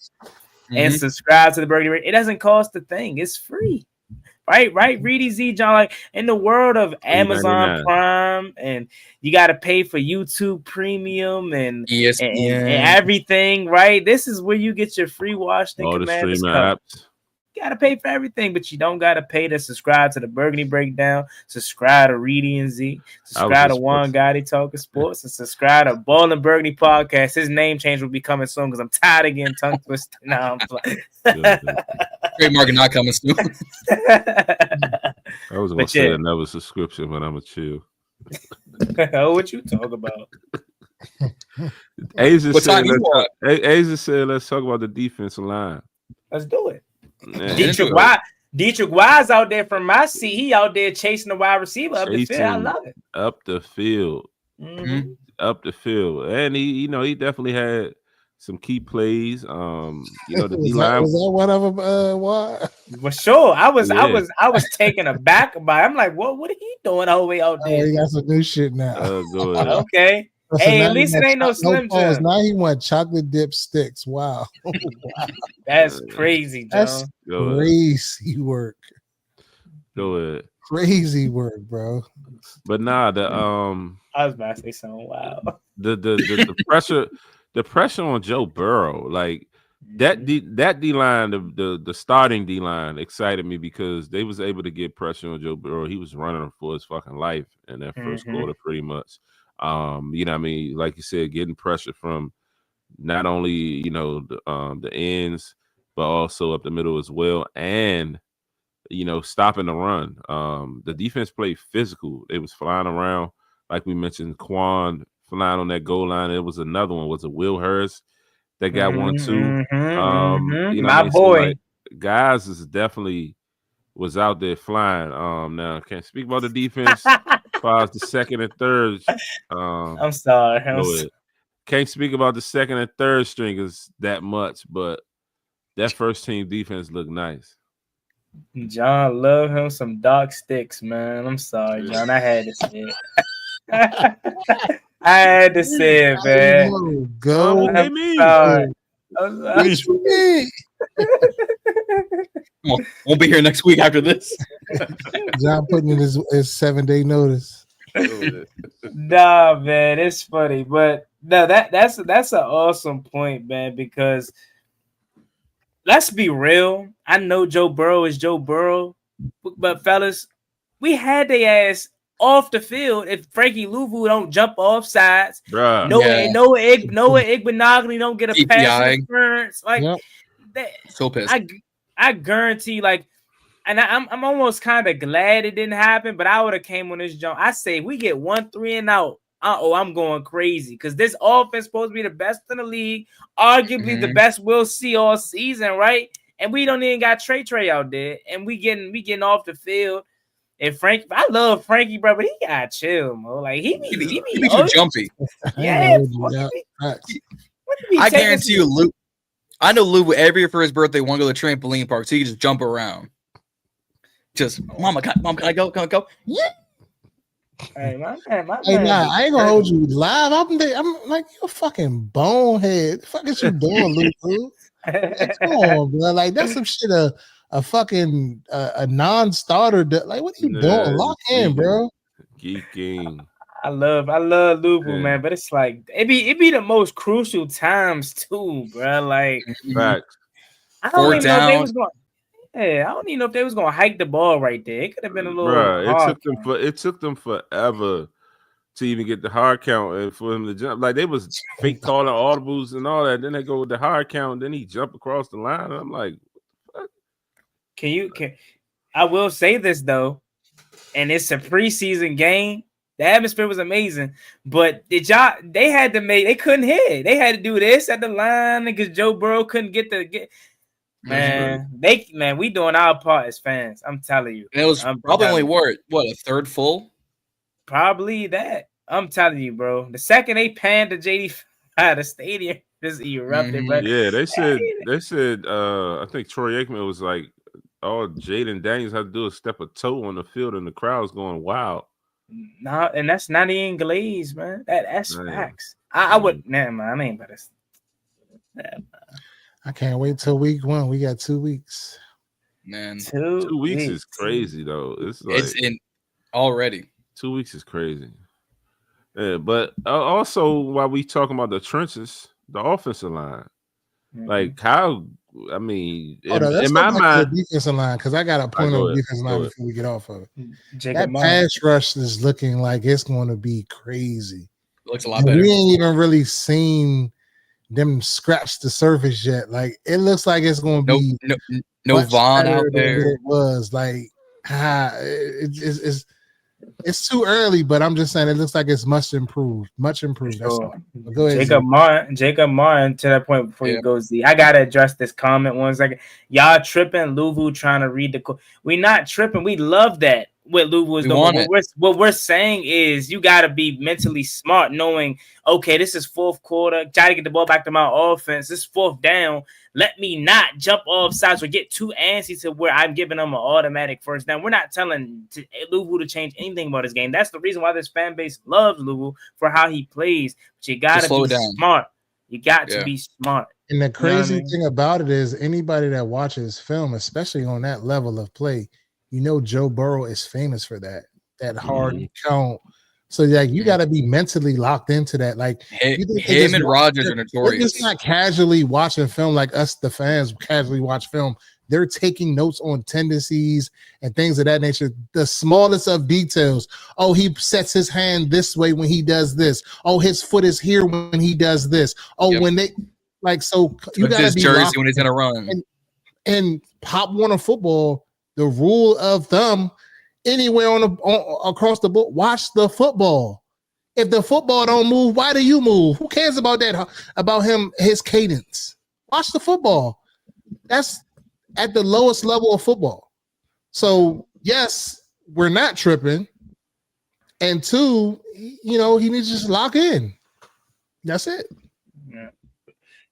[SPEAKER 1] and subscribe to the Burgundy Breakdown. It doesn't cost a thing. It's free. Right, Reedie Zee, John. Like in the world of Amazon Prime, and you got to pay for YouTube Premium and ESPN and everything. Right, this is where you get your free Washington Commanders apps. You got to pay for everything, but you don't got to pay to subscribe to the Burgundy Breakdown. Subscribe to Reedie and Zee. Subscribe to Juan Gotti Talking Sports, and subscribe to Ballin In Burgundy Podcast. His name change will be coming soon because I'm tired of getting tongue twisted. Now I'm playing.
[SPEAKER 2] Trademark not coming soon.
[SPEAKER 4] I was gonna say another subscription, but I'm a chill.
[SPEAKER 1] What you talk about?
[SPEAKER 4] Asia said, let's talk about the defensive line.
[SPEAKER 1] Let's do it. Dietrich Wise out there from my seat. He out there chasing the wide receiver up the field. I love it.
[SPEAKER 4] Up the field. Up the field. And he definitely had some key plays. The D line
[SPEAKER 3] was that one of them? What?
[SPEAKER 1] Well, sure. I was taken aback by. I'm like, what are he doing all the way out there?
[SPEAKER 3] Oh, he got some new shit now.
[SPEAKER 1] Okay. So hey, at least it ain't no Slim Jim.
[SPEAKER 3] Now he want chocolate dip sticks. Wow.
[SPEAKER 1] That's crazy, John.
[SPEAKER 3] That's crazy work.
[SPEAKER 4] Go ahead.
[SPEAKER 3] Crazy work, bro.
[SPEAKER 4] But nah,
[SPEAKER 1] I was about to say something. Wow.
[SPEAKER 4] The pressure on Joe Burrow, like that D line, the starting D line excited me because they was able to get pressure on Joe Burrow. He was running for his fucking life in that first quarter, pretty much. You know what I mean? Like you said, getting pressure from not only, the ends, but also up the middle as well. And, stopping the run. The defense played physical. It was flying around. Like we mentioned, Quan flying on that goal line. It was another one. Was it Will Hurst that got one too?
[SPEAKER 1] My boy. So, like,
[SPEAKER 4] guys is definitely was out there flying. Now I can't speak about the defense. As far as the second and third,
[SPEAKER 1] I'm sorry.
[SPEAKER 4] Can't speak about the second and third stringers that much, but that first team defense looked nice.
[SPEAKER 1] John, love him some Doc Sticks, man. I'm sorry, John. I had to say it. I had to say it, man.
[SPEAKER 3] Go.
[SPEAKER 1] I'm sorry.
[SPEAKER 3] What you mean?
[SPEAKER 2] Won't be here next week after this.
[SPEAKER 3] John putting in his 7-day notice.
[SPEAKER 1] Nah, man, it's funny, but no, that's an awesome point, man. Because let's be real. I know Joe Burrow is Joe Burrow, but fellas, we had their ass off the field if Frankie Louvu don't jump off sides.
[SPEAKER 4] Bruh.
[SPEAKER 1] Noah Igbenogany don't get a pass interference. Like that.
[SPEAKER 2] So pissed.
[SPEAKER 1] I guarantee, like, and I'm almost kind of glad it didn't happen, but I would have came on this jump. I say we get 1 3 and out. I'm going crazy because this offense supposed to be the best in the league, arguably the best we'll see all season, right? And we don't even got Trey out there, and we getting off the field. And Frank, I love Frankie, bro, but he got chill, mo. Like he be
[SPEAKER 2] too jumpy.
[SPEAKER 1] Yeah,
[SPEAKER 2] I guarantee you, Luke. I know Luke every year for his birthday want to go to the trampoline park, so he can just jump around. Just, mom, can I go? Can I go? Yeah.
[SPEAKER 1] Hey, my
[SPEAKER 3] I ain't gonna hold you live. I'm like, you a fucking bonehead. The fuck is you doing, Luke? Come on, bro. Like that's some shit. A fucking a non-starter. Like, what are you doing? Lock in, bro.
[SPEAKER 4] Geeking.
[SPEAKER 1] I love Louisville,
[SPEAKER 4] Yeah.
[SPEAKER 1] man, but it's like it be the most crucial times too, bro. Like
[SPEAKER 4] Facts.
[SPEAKER 1] I don't
[SPEAKER 2] Fourth
[SPEAKER 1] even know if they
[SPEAKER 2] down.
[SPEAKER 1] was going. Yeah, I don't even know if they was gonna hike the ball right there. It could have been a little
[SPEAKER 4] Bruh,
[SPEAKER 1] hard.
[SPEAKER 4] it took them forever to even get the hard count and for him to jump. Like they was fake calling audibles and all that. Then they go with the hard count. Then he jumped across the line. And I'm like,
[SPEAKER 1] Can I will say this though, and it's a preseason game. The atmosphere was amazing, but they had to make they couldn't hit. They had to do this at the line because Joe Burrow couldn't get. Man, we doing our part as fans. I'm telling you.
[SPEAKER 2] And it was probably only what a third full.
[SPEAKER 1] Probably that. I'm telling you, bro. The second they panned to JD, the stadium just erupted. But
[SPEAKER 4] yeah, they said. I think Troy Aikman was like, all Jaden Daniels had to do is step a toe on the field, and the crowd's going wild.
[SPEAKER 1] No, and that's not even Glaze, man. That's facts. I would. Nah, man, I ain't better.
[SPEAKER 3] I can't wait till week 1. We got 2 weeks.
[SPEAKER 2] Man,
[SPEAKER 4] 2 weeks is crazy though. It's like
[SPEAKER 2] it's in already.
[SPEAKER 4] 2 weeks is crazy. Yeah, but also while we talking about the trenches, the offensive line, like how I mean, in my mind,
[SPEAKER 3] the defensive line because I got a point on the defensive line before we get off of it. That pass rush is looking like it's going to be crazy.
[SPEAKER 2] Looks a lot better.
[SPEAKER 3] We ain't even really seen them scratch the surface yet. Like it looks like it's going to be
[SPEAKER 2] no Vaughn out there.
[SPEAKER 3] It was like it's too early, but I'm just saying it looks like it's much improved. That's all. Go ahead,
[SPEAKER 1] Jacob Martin, to that point before you go, Z. I gotta address this comment 1 second. Y'all tripping, Louisville trying to read the we not tripping. We love that what Louisville is doing. What we're saying is you gotta be mentally smart, knowing okay, this is fourth quarter, try to get the ball back to my offense. This is fourth down. Let me not jump off sides or get too antsy to where I'm giving them an automatic first down. We're not telling Louisville to change anything about this game. That's the reason why this fan base loves Louisville for how he plays. But you got to be smart. You got to be smart.
[SPEAKER 3] And the crazy thing about it is anybody that watches film, especially on that level of play, Joe Burrow is famous for that hard count. So like you got to be mentally locked into that. Like
[SPEAKER 2] him and Rodgers are notorious.
[SPEAKER 3] They're just not casually watching film like us, the fans, casually watch film. They're taking notes on tendencies and things of that nature. The smallest of details. Oh, he sets his hand this way when he does this. Oh, his foot is here when he does this. Oh, when they so you got to be
[SPEAKER 2] jersey when he's gonna run.
[SPEAKER 3] And Pop Warner football, the rule of thumb. Anywhere across the board, watch the football. If the football don't move, why do you move? Who cares about that? About him, his cadence. Watch the football. That's at the lowest level of football. So yes, we're not tripping. And 2, he needs to just lock in. That's it.
[SPEAKER 1] Yeah.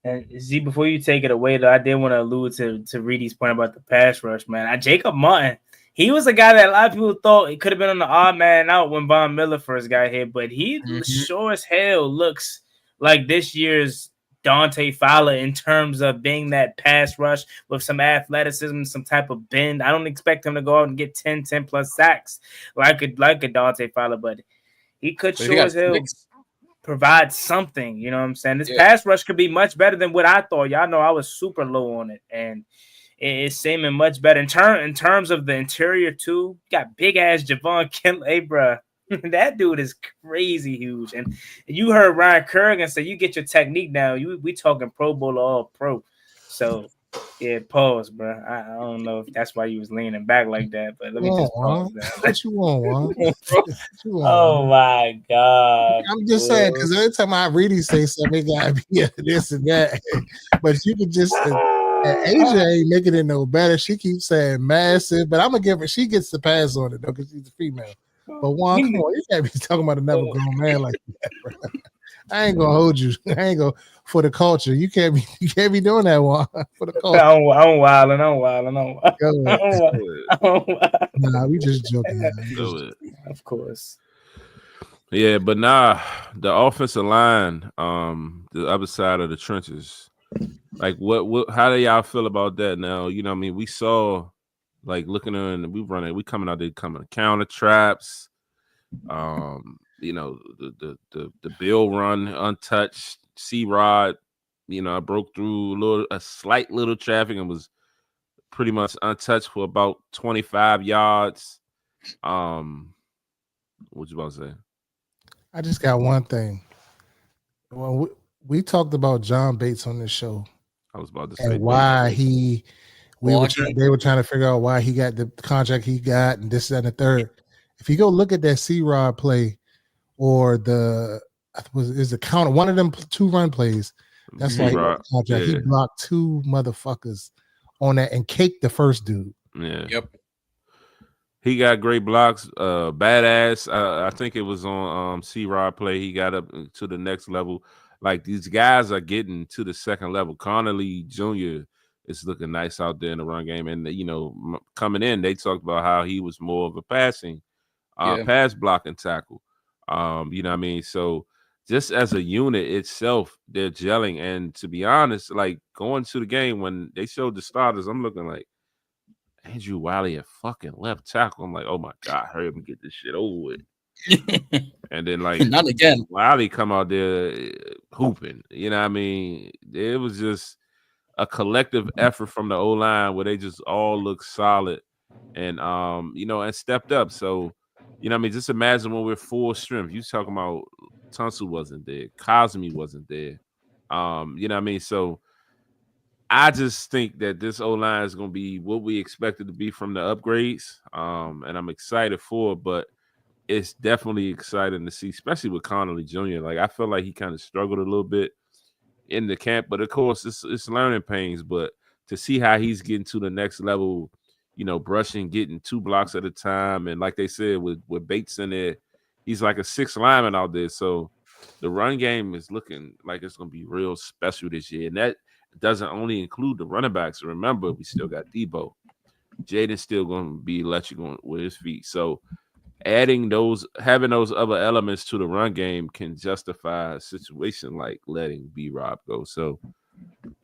[SPEAKER 1] And Z, before you take it away, though, I did want to allude to Reedie's point about the pass rush, man. Jacob Martin. He was a guy that a lot of people thought it could have been on the odd man out when Von Miller first got here, but he sure as hell looks like this year's Dante Fowler in terms of being that pass rush with some athleticism, some type of bend. I don't expect him to go out and get 10 plus sacks like a Dante Fowler, but he could sure as hell provide something. You know what I'm saying? This pass rush could be much better than what I thought. Y'all know I was super low on it, and it's seeming much better in terms of the interior too. You got big ass Javon Kinlaw, hey, bro. That dude is crazy huge. And you heard Ryan Kerrigan say you get your technique down. We talking Pro Bowl or all pro. So yeah, pause, bro. I don't know if that's why you was leaning back like that, but let me just pause that.
[SPEAKER 3] What you want, Juan?
[SPEAKER 1] Oh my God.
[SPEAKER 3] I'm just saying, because every time I really say something, it gotta be this and that. But you can just Asia ain't making it no better. She keeps saying massive, but I'm gonna give her. She gets the pass on it though, because she's a female. But Juan, come on, you can't be talking about another grown man like that, bro. I ain't gonna hold you. I ain't gonna for the culture. You can't be doing that, Juan. For the culture.
[SPEAKER 1] I'm wilding.
[SPEAKER 3] Nah, we just joking.
[SPEAKER 1] Of course.
[SPEAKER 4] Yeah, but the offensive line, the other side of the trenches. Like what how do y'all feel about that now? You know what I mean? We saw like looking in, we coming out there coming counter traps. the Bill run untouched. C-Rod, I broke through a slight little traffic and was pretty much untouched for about 25 yards. What you about to say?
[SPEAKER 3] I just got one thing. Well, we talked about John Bates on this show.
[SPEAKER 4] I was about to say
[SPEAKER 3] why they were trying to figure out why he got the contract he got and this, that, and the third. If you go look at that C-Rod play or is the counter, one of them 2 run plays, that's why he got the contract. Yeah. He blocked 2 motherfuckers on that and caked the first dude.
[SPEAKER 4] Yeah. Yep. He got great blocks, badass. I think it was on C-Rod play. He got up to the next level. Like, these guys are getting to the second level. Connolly Jr. is looking nice out there in the run game. And, coming in, they talked about how he was more of a pass blocking tackle. You know what I mean? So just as a unit itself, they're gelling. And to be honest, like, going to the game, when they showed the starters, I'm looking like, Andrew Wiley at fucking left tackle. I'm like, oh my God, hurry up and get this shit over with. And then, like,
[SPEAKER 2] not again.
[SPEAKER 4] Wiley come out there hooping. You know what I mean? It was just a collective effort from the O-line where they just all look solid and and stepped up. So, what I mean, just imagine when we're full strength. You talking about Tunsil wasn't there, Cosme wasn't there. You know what I mean? So I just think that this O-line is going to be what we expect it to be from the upgrades, and I'm excited for it, but it's definitely exciting to see, especially with Connolly Jr. Like, I feel like he kind of struggled a little bit in the camp, but of course, it's learning pains, but to see how he's getting to the next level, brushing, getting 2 blocks at a time, and like they said, with Bates in there, he's like a 6th lineman out there, so the run game is looking like it's going to be real special this year, and that doesn't only include the running backs. Remember, we still got Debo. Jaden's still going to be electric with his feet. So having those other elements to the run game can justify a situation like letting B-Rob go. So,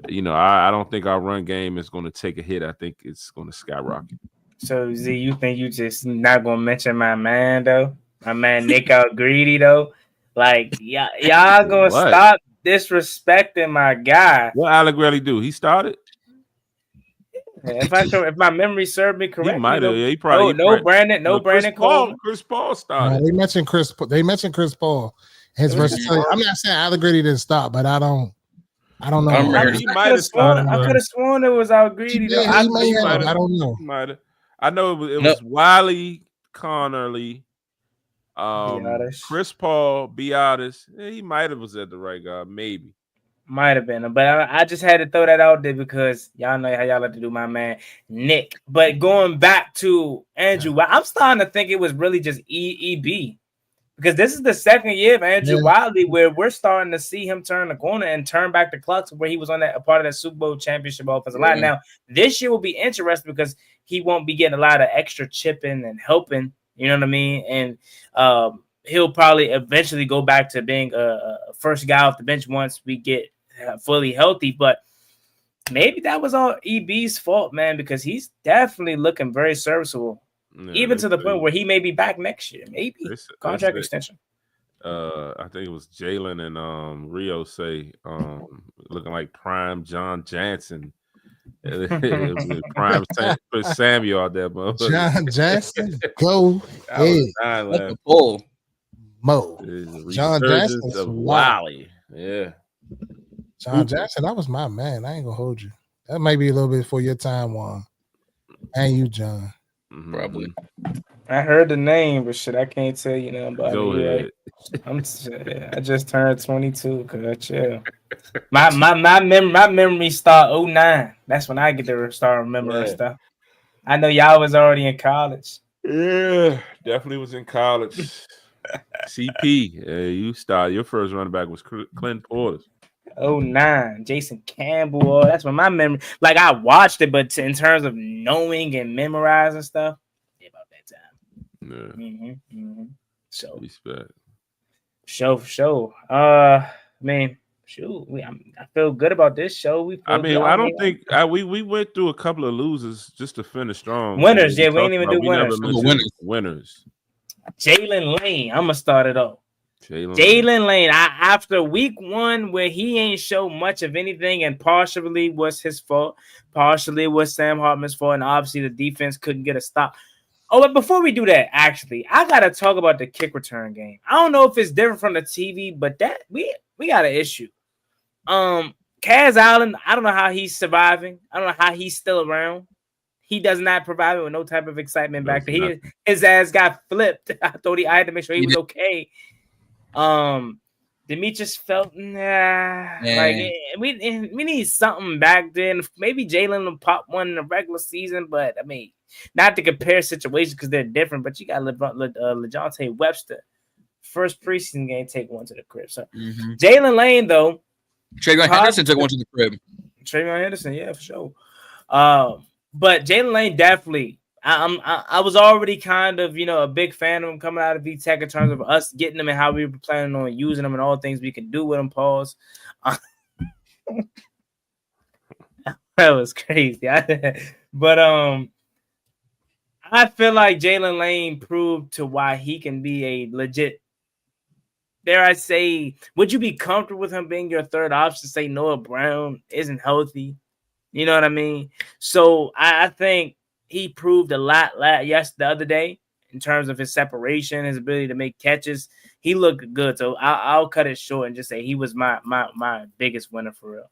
[SPEAKER 4] I don't think our run game is going to take a hit. I think it's going to skyrocket.
[SPEAKER 1] So, Z, you think you just not going to mention my man, though? My man Nick out greedy, though? Like, y'all going to stop disrespecting my guy.
[SPEAKER 4] What Alec really do? He started?
[SPEAKER 1] If my memory served me correctly,
[SPEAKER 4] he might have.
[SPEAKER 1] He probably Brandon Cole.
[SPEAKER 4] Chris Paul started.
[SPEAKER 3] They mentioned Chris Paul. His versatility. I'm not saying Alec Greedy didn't stop, but I don't know.
[SPEAKER 1] I could have sworn it was Al Greedy.
[SPEAKER 3] I don't know.
[SPEAKER 4] I know it was Wiley, Connolly, Chris Paul, Biotis. He might have was at the right guy, maybe.
[SPEAKER 1] Might have been, but I just had to throw that out there because y'all know how y'all like to do my man Nick. But going back to Andrew, I'm starting to think it was really just EB because this is the second year of Andrew Wiley where we're starting to see him turn the corner and turn back the clock to where he was on a part of that Super Bowl championship offensive line. Now, this year will be interesting because he won't be getting a lot of extra chipping and helping, you know what I mean? And he'll probably eventually go back to being a first guy off the bench once we get fully healthy, but maybe that was all EB's fault, man, because he's definitely looking very serviceable, even to the point where he may be back next year, maybe contract extension.
[SPEAKER 4] I think it was Jalen and Rio say looking like prime John Jansen. It was prime Samuel out there, bro.
[SPEAKER 3] John Jansen, go ahead. Mo. John Jansen,
[SPEAKER 4] Wiley, yeah.
[SPEAKER 3] John Jackson, that was my man. I ain't gonna hold you. That might be a little bit before your time, Juan. And you, John.
[SPEAKER 2] Probably.
[SPEAKER 1] I heard the name, but shit, I can't tell you nothing about it. Right? I just turned 22. Cause chill. My memory start 09. That's when I get to start remembering stuff. I know y'all was already in college.
[SPEAKER 4] Yeah, definitely was in college. CP, you started. Your first running back was Clint Portis.
[SPEAKER 1] 09, Jason Campbell. That's when my memory. Like I watched it, but in terms of knowing and memorizing stuff, about that time. Yeah. So respect. Show. I mean, shoot. I feel good about this show.
[SPEAKER 4] I don't think we went through a couple of losers just to finish strong.
[SPEAKER 1] Winners, we ain't even do winners.
[SPEAKER 4] Winners.
[SPEAKER 1] Jalen Lane. I'm gonna start it off. Jalen Lane, after week 1, where he ain't show much of anything, and partially was his fault, partially was Sam Hartman's fault, and obviously the defense couldn't get a stop. Oh, but before we do that, actually, I gotta talk about the kick return game. I don't know if it's different from the TV, but that we got an issue. Kaz Allen, I don't know how he's surviving. I don't know how he's still around. He does not provide me with no type of excitement back there. His ass got flipped. I had to make sure he was okay. Demetrius felt like we need something back then. Maybe Jalen will pop one in the regular season, but I mean, not to compare situations because they're different. But you got LeJohntay Webster, first preseason game, take one to the crib. So Jalen Lane though,
[SPEAKER 2] Trayvon Henderson took one to the crib.
[SPEAKER 1] Trayvon Henderson, yeah, for sure. But Jalen Lane definitely. I was already kind of, a big fan of him coming out of VTech in terms of us getting him and how we were planning on using him and all the things we could do with him. Pause. That was crazy. But I feel like Jalen Lane proved to why he can be a legit. Dare I say, would you be comfortable with him being your third option? Say Noah Brown isn't healthy. You know what I mean? So I think he proved a lot the other day in terms of his separation, his ability to make catches. He looked good. So I'll cut it short and just say he was my biggest winner for real.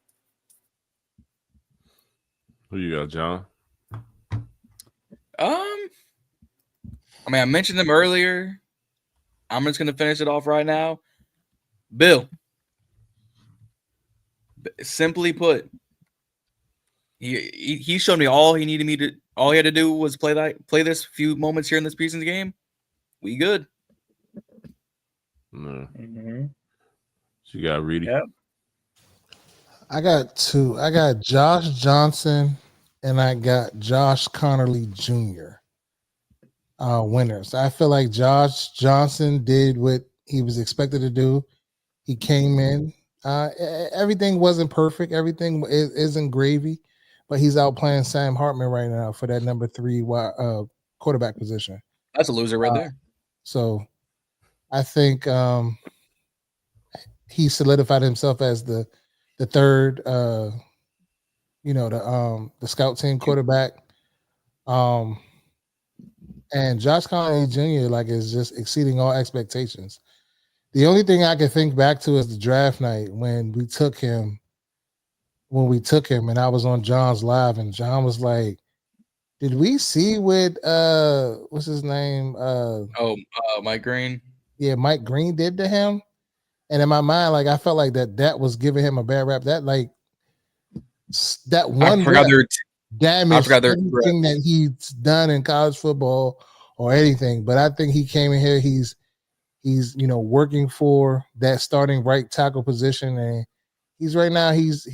[SPEAKER 4] Who you got, John?
[SPEAKER 2] I mean, I mentioned them earlier. I'm just going to finish it off right now. Bill. Simply put, he showed me all he needed me to. All he had to do was play this few moments here in this preseason game. We good.
[SPEAKER 4] No. So you got Reedie.
[SPEAKER 1] Yep.
[SPEAKER 3] I got 2. I got Josh Johnson and I got Josh Connerly Jr. Winners. I feel like Josh Johnson did what he was expected to do. He came in. Everything wasn't perfect. Everything isn't gravy. But he's out playing Sam Hartman right now for that number 3 quarterback position.
[SPEAKER 2] That's a loser right there.
[SPEAKER 3] So I think he solidified himself as the third, the scout team quarterback. And Josh Connerly Jr. is just exceeding all expectations. The only thing I can think back to is the draft night when we took him. And I was on John's live, and John was like, "Did we see what what's his name?
[SPEAKER 2] Mike Green.
[SPEAKER 3] Yeah, Mike Green did to him." And in my mind, I felt like that was giving him a bad rap. That one damaged everything that he's done in college football or anything. But I think he came in here. He's working for that starting right tackle position, and he's right now he's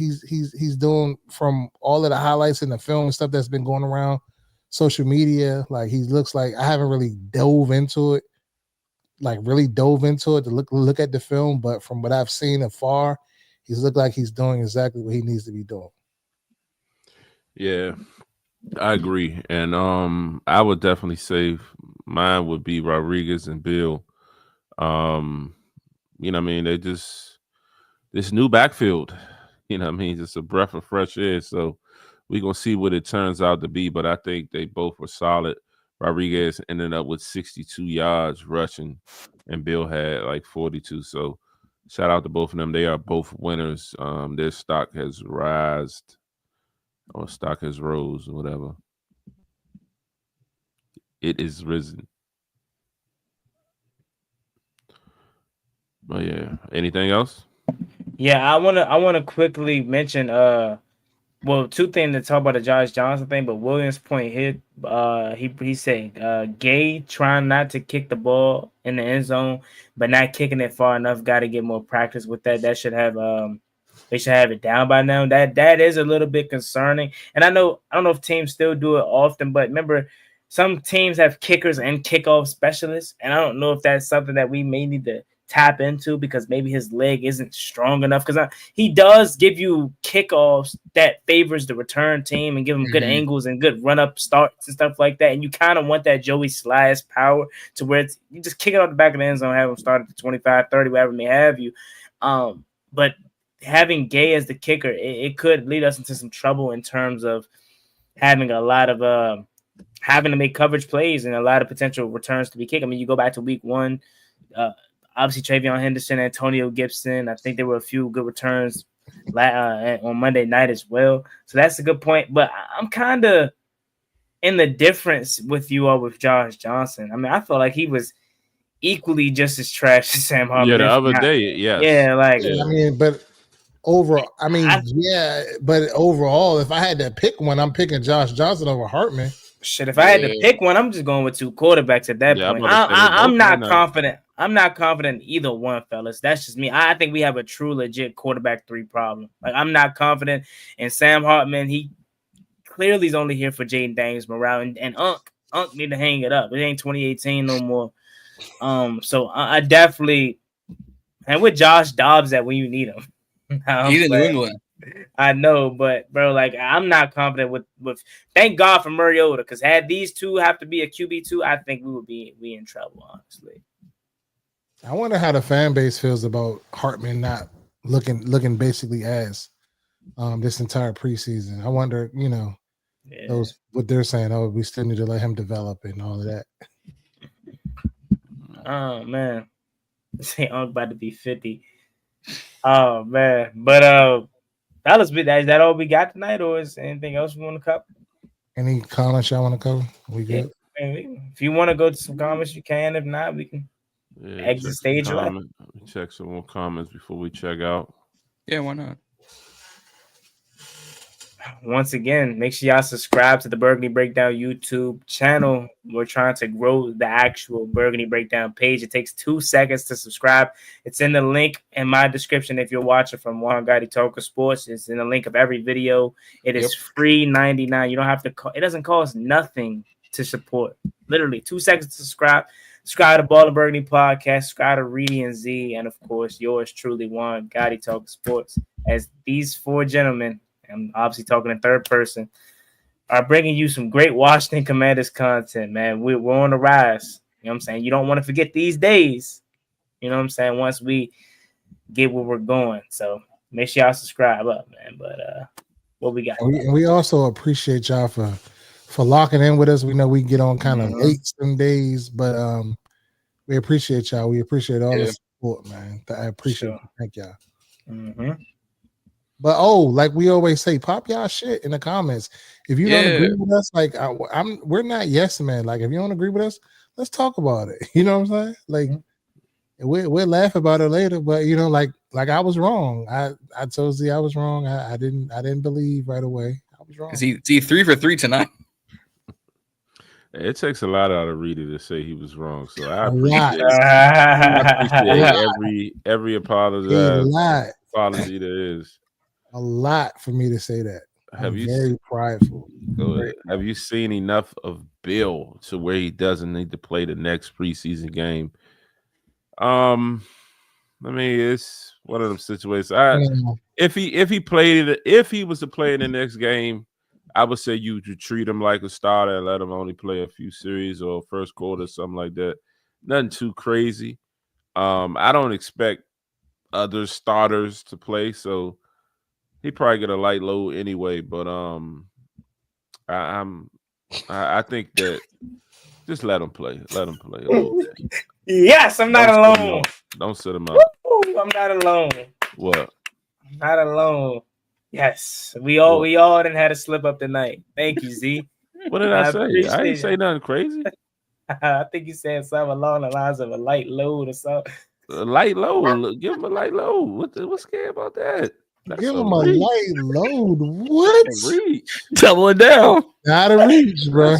[SPEAKER 3] doing, from all of the highlights in the film and stuff that's been going around social media, he looks like, I haven't really dove into it to look at the film, but from what I've seen afar, he's looked like he's doing exactly what he needs to be doing.
[SPEAKER 4] Yeah, I agree. And I would definitely say mine would be Rodriguez and Bill. They just this new backfield, just a breath of fresh air. So we're going to see what it turns out to be. But I think they both were solid. Rodriguez ended up with 62 yards rushing, and Bill had 42. So shout out to both of them. They are both winners. Their stock has rose, or whatever. It is risen. But yeah, anything else?
[SPEAKER 1] Yeah, I wanna quickly mention 2 things to talk about the Josh Johnson thing, but Williams' point hit. He said Gay trying not to kick the ball in the end zone, but not kicking it far enough. Got to get more practice with that. That should have they should have it down by now. That is a little bit concerning. And I don't know if teams still do it often, but remember, some teams have kickers and kickoff specialists, and I don't know if that's something that we may need to tap into because maybe his leg isn't strong enough. Because he does give you kickoffs that favors the return team and give him good angles and good run up starts and stuff like that. And you kind of want that Joey Slice power to where you just kick it off the back of the end zone, have him start at the 25, 30, whatever may have you. But having Gay as the kicker, it could lead us into some trouble in terms of having a lot of having to make coverage plays and a lot of potential returns to be kicked. I mean, you go back to week 1, obviously Travion Henderson, Antonio Gibson. I think there were a few good returns on Monday night as well. So that's a good point. But I'm kind of in the difference with you all with Josh Johnson. I mean, I felt like he was equally just as trash as Sam Hartman.
[SPEAKER 4] Yeah, the other day, yes.
[SPEAKER 1] Yeah, like
[SPEAKER 3] I mean, but overall, but overall, if I had to pick one, I'm picking Josh Johnson over Hartman.
[SPEAKER 1] Shit, if I had to pick one, I'm just going with 2 quarterbacks at that point. I'm not confident. I'm not confident in either one, fellas. That's just me. I think we have a true, legit quarterback 3 problem. Like, I'm not confident in Sam Hartman. He clearly is only here for Jaden Daniels morale, and Unk need to hang it up. It ain't 2018 no more. So I definitely, and with Josh Dobbs at when you need him.
[SPEAKER 2] He's in New England.
[SPEAKER 1] I know, but bro, like I'm not confident with thank God for Mariota, because had these 2 have to be a QB2, I think we would be in trouble, honestly.
[SPEAKER 3] I wonder how the fan base feels about Hartman not looking basically as this entire preseason. I wonder, those what they're saying. Oh, we still need to let him develop and all of that.
[SPEAKER 1] Oh man, this ain't about to be 50. Oh man, but fellas, is that all we got tonight, or is anything else we want to cover?
[SPEAKER 3] Any comments y'all want to cover? We good?
[SPEAKER 1] If you want to go to some comments, you can. If not, we can exit stage left.
[SPEAKER 4] Check some more comments before we check out.
[SPEAKER 2] Yeah, why not?
[SPEAKER 1] Once again, make sure y'all subscribe to the Burgundy Breakdown YouTube channel. We're trying to grow the actual Burgundy Breakdown page. It takes 2 seconds to subscribe. It's in the link in my description if you're watching from Juan Gotti Talker Sports. It's in the link of every video. It is free $99. You don't have to call. It doesn't cost nothing to support. Literally 2 seconds to subscribe. Subscribe to Ballin In Burgundy Podcast. Subscribe to Reedie and Zee. And, of course, yours truly, Juan Gotti Talker Sports. As these 4 gentlemen, I'm obviously talking in third person, are bringing you some great Washington Commanders content, man. We're on the rise. You know what I'm saying? You don't want to forget these days. You know what I'm saying? Once we get where we're going. So make sure y'all subscribe up, man. But what we got?
[SPEAKER 3] We also appreciate y'all for locking in with us. We know we get on kind of late some days, but we appreciate y'all. We appreciate all the support, man. I appreciate it. Thank y'all. But like we always say, pop y'all shit in the comments. If you don't agree with us, like we're not yes men. Like if you don't agree with us, let's talk about it. You know what I'm saying? Like we'll laugh about it later. But like I was wrong. I told Z I was wrong. I didn't believe right away. I was wrong.
[SPEAKER 2] Is he 3 for 3 tonight?
[SPEAKER 4] It takes a lot out of Reedie to say he was wrong. So I appreciate every apology there is.
[SPEAKER 3] A lot for me to say that. Very prideful.
[SPEAKER 4] Have you seen enough of Bill to where he doesn't need to play the next preseason game? I mean, it's one of them situations. If he was to play in the next game, I would say you treat him like a starter and let him only play a few series or first quarter, something like that. Nothing too crazy. I don't expect other starters to play, so he probably get a light load anyway. But I think that just let him play. Let him play.
[SPEAKER 1] Yes, I'm not alone.
[SPEAKER 4] Don't sit him up.
[SPEAKER 1] I'm not alone.
[SPEAKER 4] What?
[SPEAKER 1] I'm not alone. Yes, we all didn't had a slip up tonight. Thank you, Z.
[SPEAKER 4] What did I say? I didn't say nothing crazy.
[SPEAKER 1] I think you said something along the lines of a light load or something.
[SPEAKER 4] A light load. Give him a light load. What's scary about that?
[SPEAKER 3] Give him a light load. What?
[SPEAKER 4] Reach.
[SPEAKER 2] Double it down.
[SPEAKER 3] Not a reach, bro.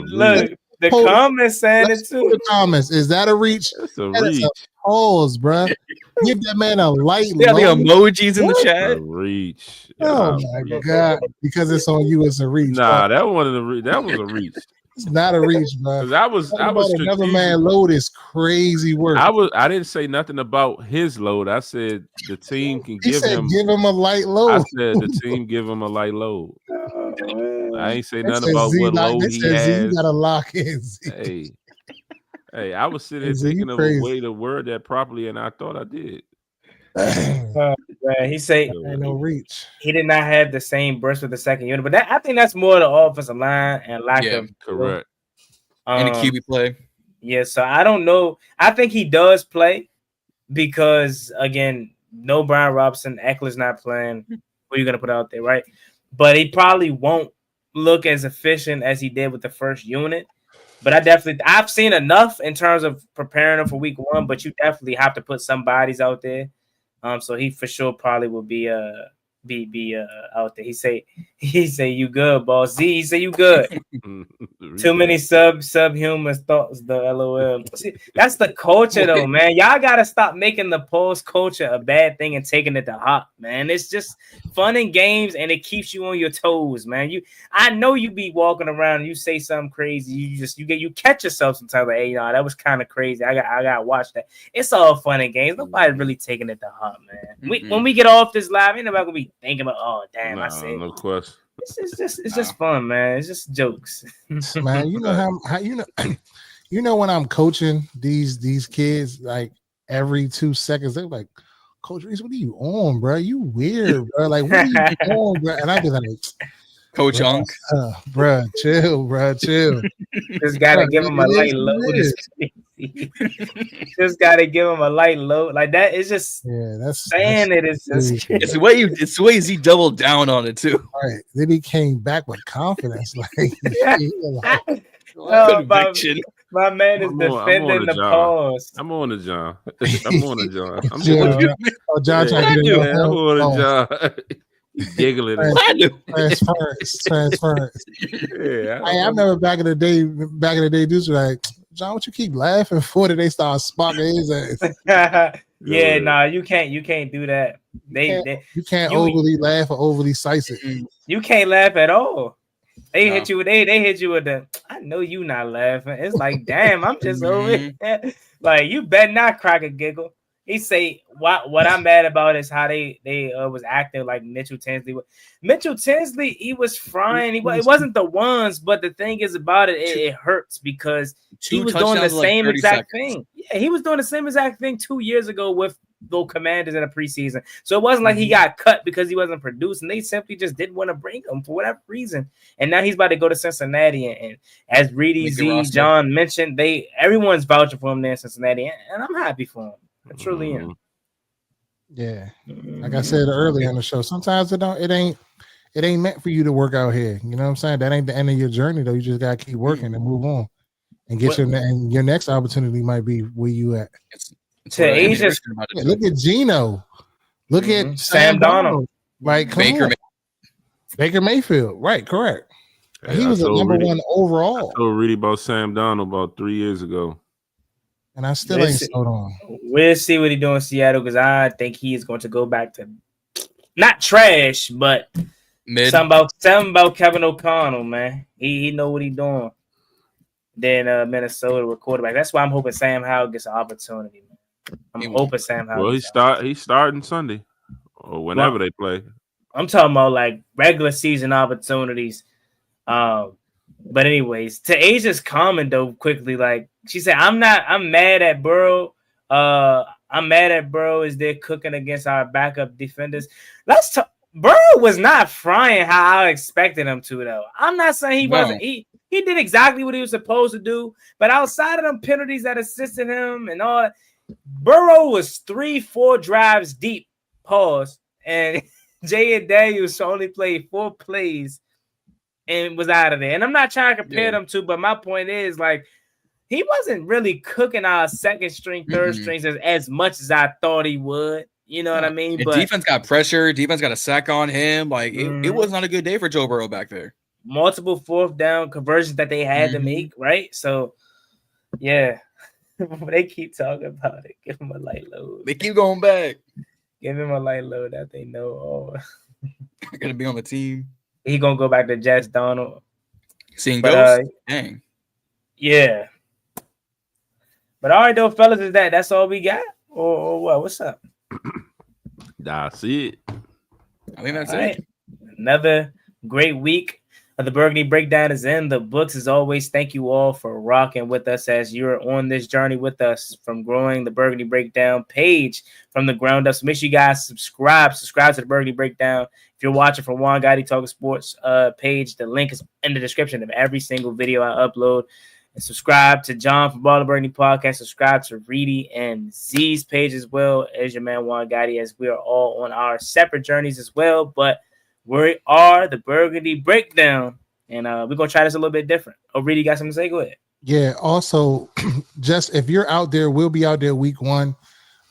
[SPEAKER 1] Look. The comments saying it too.
[SPEAKER 3] The comments. Is that a reach?
[SPEAKER 4] That's a reach.
[SPEAKER 3] Pause, bro. Give that man a light
[SPEAKER 2] load. The emojis in the chat.
[SPEAKER 4] A reach.
[SPEAKER 3] Oh my God. Because it's on you, it's a reach.
[SPEAKER 4] Nah, that was a reach.
[SPEAKER 3] It's not a reach, bro.
[SPEAKER 4] Because I was
[SPEAKER 3] Another
[SPEAKER 4] strategic.
[SPEAKER 3] man load is crazy work.
[SPEAKER 4] I didn't say nothing about his load. I said the team can give him
[SPEAKER 3] a light load.
[SPEAKER 4] I said the team give him a light load. I ain't say nothing about what load he has.
[SPEAKER 3] You gotta lock in.
[SPEAKER 4] Hey, I was sitting there thinking of a way to word that properly, and I thought I did.
[SPEAKER 1] He say
[SPEAKER 3] no reach.
[SPEAKER 1] He did not have the same burst with the second unit, but I think that's more the offensive line and lack of
[SPEAKER 4] correct
[SPEAKER 2] and the QB play.
[SPEAKER 1] Yeah, so I don't know. I think he does play because again, no Brian Robinson, Eckler's not playing. Who are you gonna put out there, right? But he probably won't look as efficient as he did with the first unit. But I've seen enough in terms of preparing him for week 1, but you definitely have to put some bodies out there. So he for sure probably will be out there. He say you good, boss. Z, he say you good. Too many subhuman thoughts, the LOL. See, that's the culture though, man. Y'all gotta stop making the post culture a bad thing and taking it to heart, man. It's just fun and games and it keeps you on your toes, man. I know you be walking around and you say something crazy. You catch yourself sometimes like, hey, that was kind of crazy. I gotta watch that. It's all fun and games. Nobody's really taking it to heart, man. When we get off this live, ain't nobody gonna be thinking about, oh damn, I said
[SPEAKER 4] no question.
[SPEAKER 1] It's just fun, man. It's just jokes.
[SPEAKER 3] Man, you know how you know when I'm coaching these kids, like every 2 seconds, they're like, Coach Reese, what are you on, bro? You weird, bro. Like, what are you on, bro? And I be like,
[SPEAKER 2] Coach Unk,
[SPEAKER 3] bro, chill.
[SPEAKER 1] Just gotta give him a light load. Just gotta give him a light load. Like that. It's just that's saying it is just.
[SPEAKER 2] It's the way he doubled down on it too.
[SPEAKER 3] All right. Then he came back with confidence. Like,
[SPEAKER 1] my man is defending the pause.
[SPEAKER 4] I'm on the John.
[SPEAKER 3] John trying to get
[SPEAKER 4] I'm on the John. Giggling.
[SPEAKER 3] Transference. Yeah, I remember back in the day, dudes were like, John, what you keep laughing for? Did they start sparking his ass?
[SPEAKER 1] You can't do that.
[SPEAKER 3] You can't overly laugh or overly size it.
[SPEAKER 1] You can't laugh at all. They hit you with the. I know you not laughing. It's like, damn, I'm just over here. Like, you better not crack a giggle. He say what I'm mad about is how they was acting like Mitchell Tinsley. Mitchell Tinsley, he was frying. It wasn't the ones, but the thing is about it hurts because he was doing the same exact thing. Yeah, he was doing the same exact thing 2 years ago with the Commanders in the preseason. So it wasn't like he got cut because he wasn't producing. They simply just didn't want to bring him for whatever reason. And now he's about to go to Cincinnati. And as Reedie Zee, John mentioned, everyone's vouching for him there in Cincinnati, and I'm happy for him. I truly am.
[SPEAKER 3] Yeah, like I said earlier in the show, sometimes it ain't meant for you to work out here. You know what I'm saying? That ain't the end of your journey, though. You just gotta keep working and move on, and your next opportunity might be where you at. Look at Geno. Look at Sam Darnold. Like Baker Mayfield. Right? Correct. Hey, he was the number one overall.
[SPEAKER 4] I told Reedie about Sam Darnold about 3 years ago.
[SPEAKER 3] And I still ain't sold on.
[SPEAKER 1] We'll see what he doing in Seattle because I think he is going to go back to not trash, but something about Kevin O'Connell, man. He know what he doing. Then Minnesota with quarterback. That's why I'm hoping Sam Howell gets an opportunity, man. I'm hoping Sam Howell.
[SPEAKER 4] Well, he's starting Sunday or whenever they play. I'm
[SPEAKER 1] talking about like regular season opportunities. But anyways, to Asia's comment though, quickly, like she said, I'm mad at Burrow. I'm mad at Burrow is they're cooking against our backup defenders. Burrow was not frying how I expected him to, though. I'm not saying he wasn't. He did exactly what he was supposed to do, but outside of them penalties that assisted him and all, Burrow was 3-4 drives deep. Pause. And Jay and Daniels only played 4 plays and was out of there. And I'm not trying to compare them two, but my point is, like, he wasn't really cooking our second string, third strings as much as I thought he would. You know what I mean?
[SPEAKER 2] But defense got pressure. Defense got a sack on him. Like, it was not a good day for Joe Burrow back there.
[SPEAKER 1] Multiple 4th down conversions that they had to make, right? So, yeah. They keep talking about it. Give him a light load.
[SPEAKER 2] They keep going back.
[SPEAKER 1] Give him a light load that they know.
[SPEAKER 2] Gonna be on the team.
[SPEAKER 1] He gonna go back to Jets, Donald.
[SPEAKER 2] Seeing
[SPEAKER 1] But,
[SPEAKER 2] ghosts? Dang.
[SPEAKER 1] Yeah. But all right, though, fellas, that's all we got? Or what? What's up?
[SPEAKER 4] That's it.
[SPEAKER 2] I think that's
[SPEAKER 1] All
[SPEAKER 2] it.
[SPEAKER 1] right. Another great week of the Burgundy Breakdown is in the books. As always, thank you all for rocking with us as you're on this journey with us from growing the Burgundy Breakdown page from the ground up. So make sure you guys subscribe to the Burgundy Breakdown. If you're watching from Juan Gotti Talking Sports page, the link is in the description of every single video I upload. And subscribe to John from Ballin In Burgundy podcast. Subscribe to Reedie and Zee's page as well as your man Juan Gotti, as we are all on our separate journeys as well. But we are the Burgundy Breakdown, and we're gonna try this a little bit different. Oh, Reedie, got something to say? Go ahead.
[SPEAKER 3] Yeah. Also, just if you're out there, we'll be out there week 1.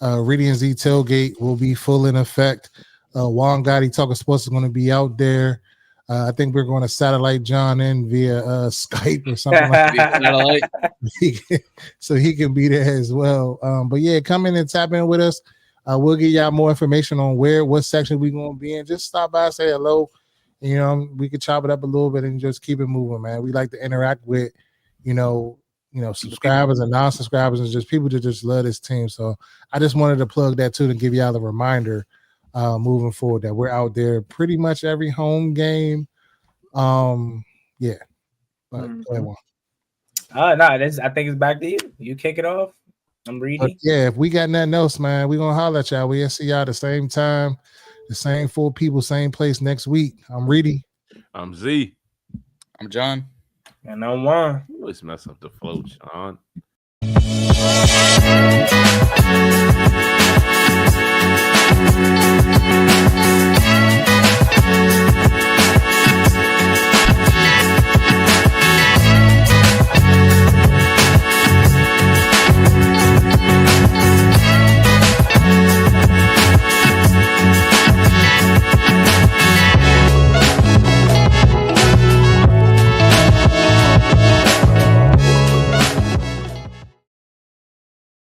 [SPEAKER 3] Reedie and Zee tailgate will be full in effect. Juan Gotti Talking Sports is going to be out there. I think we're going to satellite John in via Skype or something like that. So he can be there as well. But yeah, come in and tap in with us. We'll get y'all more information on what section we're going to be in. Just stop by, say hello. You know, we could chop it up a little bit and just keep it moving, man. We like to interact with, subscribers and non-subscribers and just people that just love this team. So I just wanted to plug that too to give y'all a reminder moving forward that we're out there pretty much every home game. Yeah. But
[SPEAKER 1] no, I think it's back to you. You kick it off. I'm Reedie.
[SPEAKER 3] Yeah, if we got nothing else, man, we're gonna holler at y'all. We'll see y'all the same time, the same 4 people, same place next week. I'm Reedie.
[SPEAKER 4] I'm Z.
[SPEAKER 2] I'm John.
[SPEAKER 1] And I'm Juan.
[SPEAKER 4] You always mess up the flow, John.